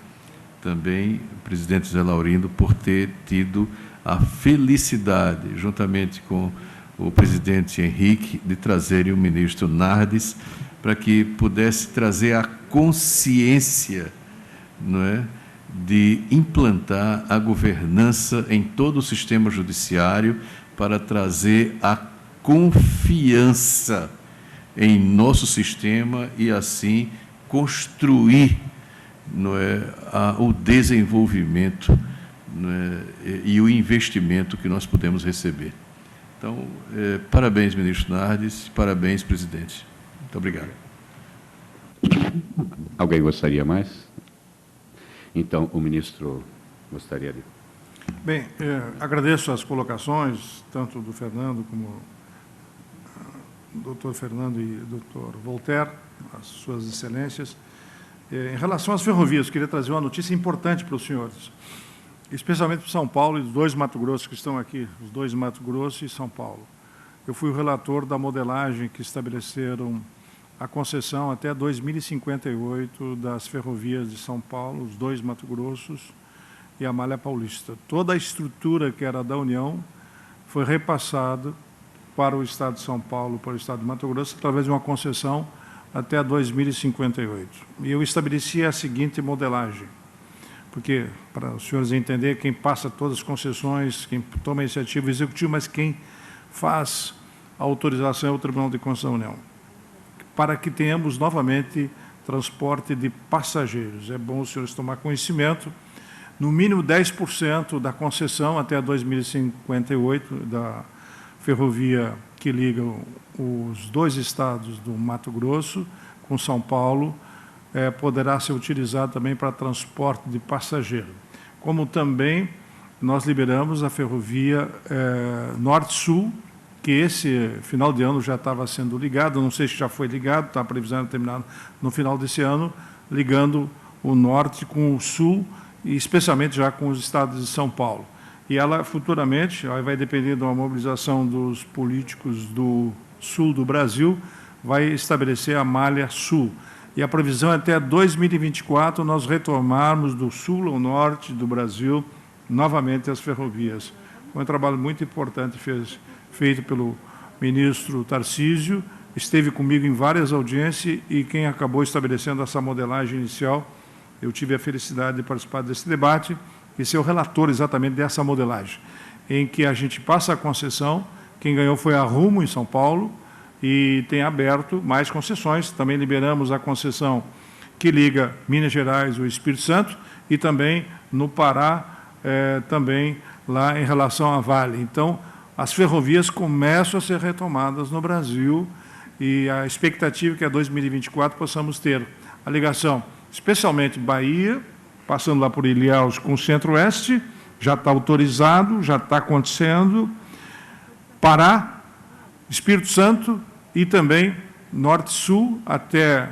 também, presidente Zé Laurindo, por ter tido a felicidade, juntamente com o presidente Henrique, de trazerem o ministro Nardes, para que pudesse trazer a consciência, não é, de implantar a governança em todo o sistema judiciário, para trazer a confiança em nosso sistema e, assim, construir, não é, o desenvolvimento, não é, e o investimento que nós podemos receber. Então, parabéns, ministro Nardes, parabéns, presidente. Muito obrigado. Alguém gostaria mais? Então, o ministro gostaria de... Bem, agradeço as colocações, tanto do Fernando como do Dr. Fernando e do Dr. Voltaire, as suas excelências. Em relação às ferrovias, queria trazer uma notícia importante para os senhores, especialmente para São Paulo e os dois Mato Grosso que estão aqui, os dois Mato Grosso e São Paulo. Eu fui o relator da modelagem que estabeleceram a concessão até 2058 das ferrovias de São Paulo, os dois Mato Grossos e a Malha Paulista. Toda a estrutura que era da União foi repassada para o Estado de São Paulo, para o Estado de Mato Grosso, através de uma concessão até 2058. E eu estabeleci a seguinte modelagem, porque, para os senhores entenderem, quem passa todas as concessões, quem toma a iniciativa executiva, mas quem faz a autorização é o Tribunal de Contas da União, para que tenhamos novamente transporte de passageiros. É bom os senhores tomar conhecimento, no mínimo 10% da concessão até 2058 da ferrovia que liga os dois estados do Mato Grosso com São Paulo, poderá ser utilizado também para transporte de passageiro. Como também nós liberamos a ferrovia Norte-Sul, que esse final de ano já estava sendo ligado, não sei se já foi ligado, está previsando terminar no final desse ano, ligando o Norte com o Sul, e especialmente já com os estados de São Paulo. E ela, futuramente, vai depender de uma mobilização dos políticos do sul do Brasil, vai estabelecer a Malha Sul. E a previsão é até 2024 nós retomarmos do sul ao norte do Brasil novamente as ferrovias. Foi um trabalho muito importante feito pelo ministro Tarcísio, esteve comigo em várias audiências e quem acabou estabelecendo essa modelagem inicial, eu tive a felicidade de participar desse debate e ser o relator exatamente dessa modelagem, em que a gente passa a concessão, quem ganhou foi a Rumo, em São Paulo, e tem aberto mais concessões, também liberamos a concessão que liga Minas Gerais e o Espírito Santo, e também no Pará, também lá em relação à Vale. Então, as ferrovias começam a ser retomadas no Brasil, e a expectativa é que a 2024 possamos ter a ligação, especialmente Bahia, passando lá por Ilhéus com o Centro-Oeste, já está autorizado, já está acontecendo, Pará, Espírito Santo e também Norte-Sul até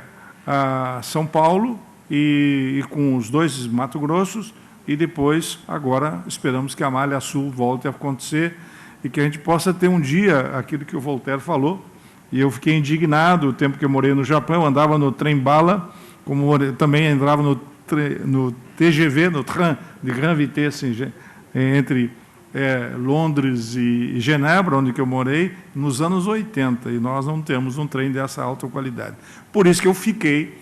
São Paulo e com os dois Mato Grossos, e depois, agora, esperamos que a Malha Sul volte a acontecer e que a gente possa ter um dia, aquilo que o Voltaire falou, e eu fiquei indignado, o tempo que eu morei no Japão, eu andava no trem-bala, como também entrava no TGV, no Train de Grande Vitesse, entre Londres e Genebra, onde que eu morei, nos anos 80, e nós não temos um trem dessa alta qualidade. Por isso que eu fiquei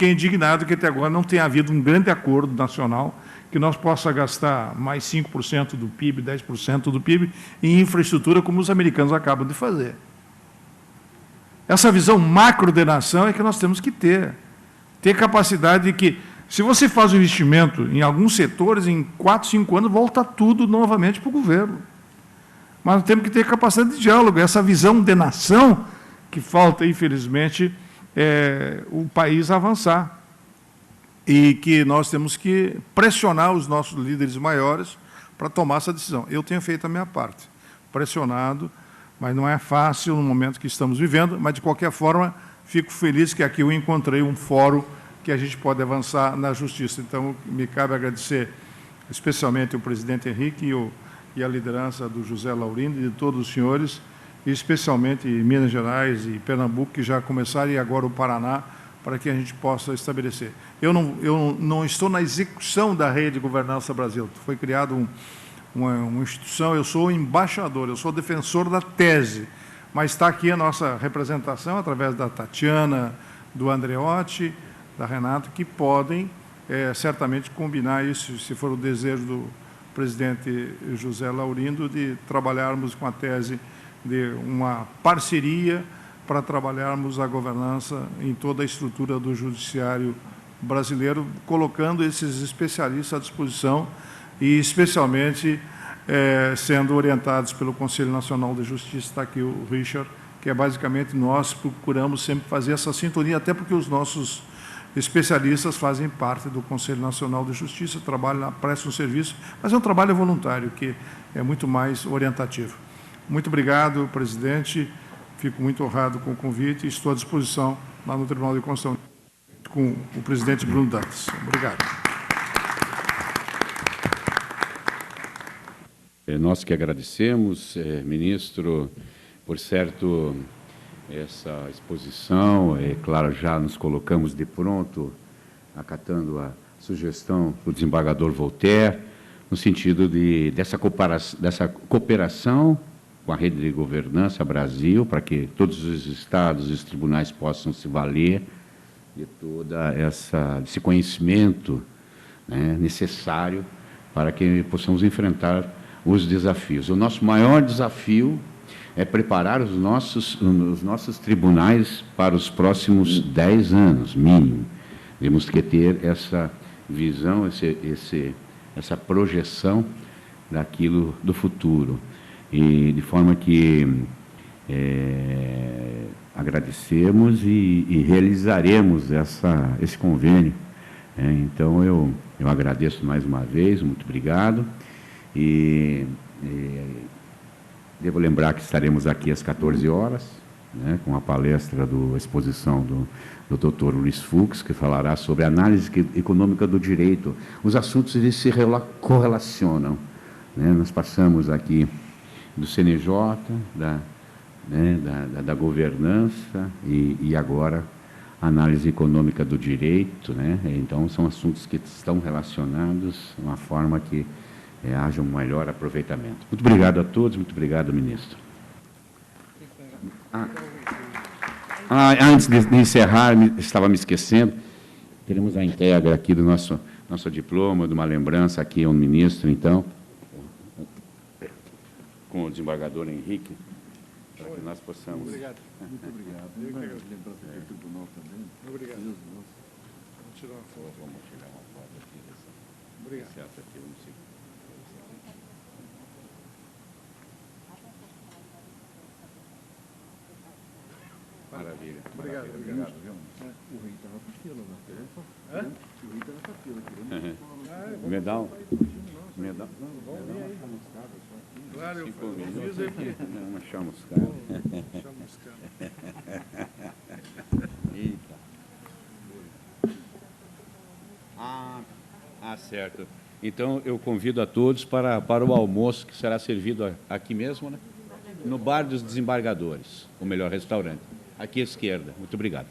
indignado que até agora não tenha havido um grande acordo nacional que nós possa gastar mais 5% do PIB, 10% do PIB em infraestrutura, como os americanos acabam de fazer. Essa visão macro de nação é que nós temos que ter capacidade de que, se você faz um investimento em alguns setores, em 4, 5 anos, volta tudo novamente para o governo. Mas nós temos que ter capacidade de diálogo, essa visão de nação que falta, infelizmente, o país avançar. E que nós temos que pressionar os nossos líderes maiores para tomar essa decisão. Eu tenho feito a minha parte, pressionado, mas não é fácil no momento que estamos vivendo, mas, de qualquer forma, fico feliz que aqui eu encontrei um fórum que a gente pode avançar na justiça. Então, me cabe agradecer especialmente o presidente Henrique e a liderança do José Laurindo e de todos os senhores, e especialmente Minas Gerais e Pernambuco, que já começaram, e agora o Paraná, para que a gente possa estabelecer. Eu não estou na execução da Rede Governança Brasil. Foi criada uma instituição, eu sou embaixador, eu sou defensor da tese, mas está aqui a nossa representação, através da Tatiana, do Andreotti, da Renato, que podem certamente combinar isso, se for o desejo do presidente José Laurindo, de trabalharmos com a tese de uma parceria para trabalharmos a governança em toda a estrutura do judiciário brasileiro, colocando esses especialistas à disposição e, especialmente, sendo orientados pelo Conselho Nacional de Justiça. Está aqui o Richard, que é basicamente nós procuramos sempre fazer essa sintonia, até porque os nossos especialistas fazem parte do Conselho Nacional de Justiça, prestam um serviço, mas é um trabalho voluntário, que é muito mais orientativo. Muito obrigado, presidente. Fico muito honrado com o convite e estou à disposição lá no Tribunal de Constituição com o presidente Bruno Dantas. Obrigado. Nós que agradecemos, ministro, por certo, essa exposição. É claro, já nos colocamos de pronto, acatando a sugestão do desembargador Voltaire, no sentido dessa cooperação com a rede de governança Brasil, para que todos os estados e os tribunais possam se valer de toda esse conhecimento, né, necessário para que possamos enfrentar os desafios. O nosso maior desafio é preparar os nossos tribunais para os próximos 10 anos, mínimo. Temos que ter essa visão, essa projeção daquilo do futuro. E de forma que agradecemos e realizaremos esse convênio. Então, eu agradeço mais uma vez, muito obrigado. E devo lembrar que estaremos aqui às 14 horas, né, com a palestra a exposição do Dr. Luiz Fux, que falará sobre a análise econômica do direito. Os assuntos eles se correlacionam, né? Nós passamos aqui do CNJ, da governança e agora a análise econômica do direito, né? Então, são assuntos que estão relacionados de uma forma que haja um melhor aproveitamento. Muito obrigado a todos, muito obrigado, ministro. Antes de encerrar, estava me esquecendo, teremos a entrega aqui do nosso diploma, de uma lembrança aqui ao ministro, então, com o desembargador Henrique, para que nós possamos... Obrigado. Muito obrigado. Eu que agradeço. Lembrança do tribunal também. Obrigado. Vamos tirar uma foto. Vamos tirar uma foto aqui desse ato aqui, vamos seguir. Maravilha. Obrigado. Obrigado, viu? O rei estava com fila, né? O rei estava com fila, querendo. Medal. Claro, eu 5 minutos. fiz aqui. Não achamos, cara. Chamuscado. Eita. Certo. Então, eu convido a todos para o almoço, que será servido aqui mesmo, né? No Bar dos Desembargadores, o melhor restaurante. Aqui à esquerda. Muito obrigado.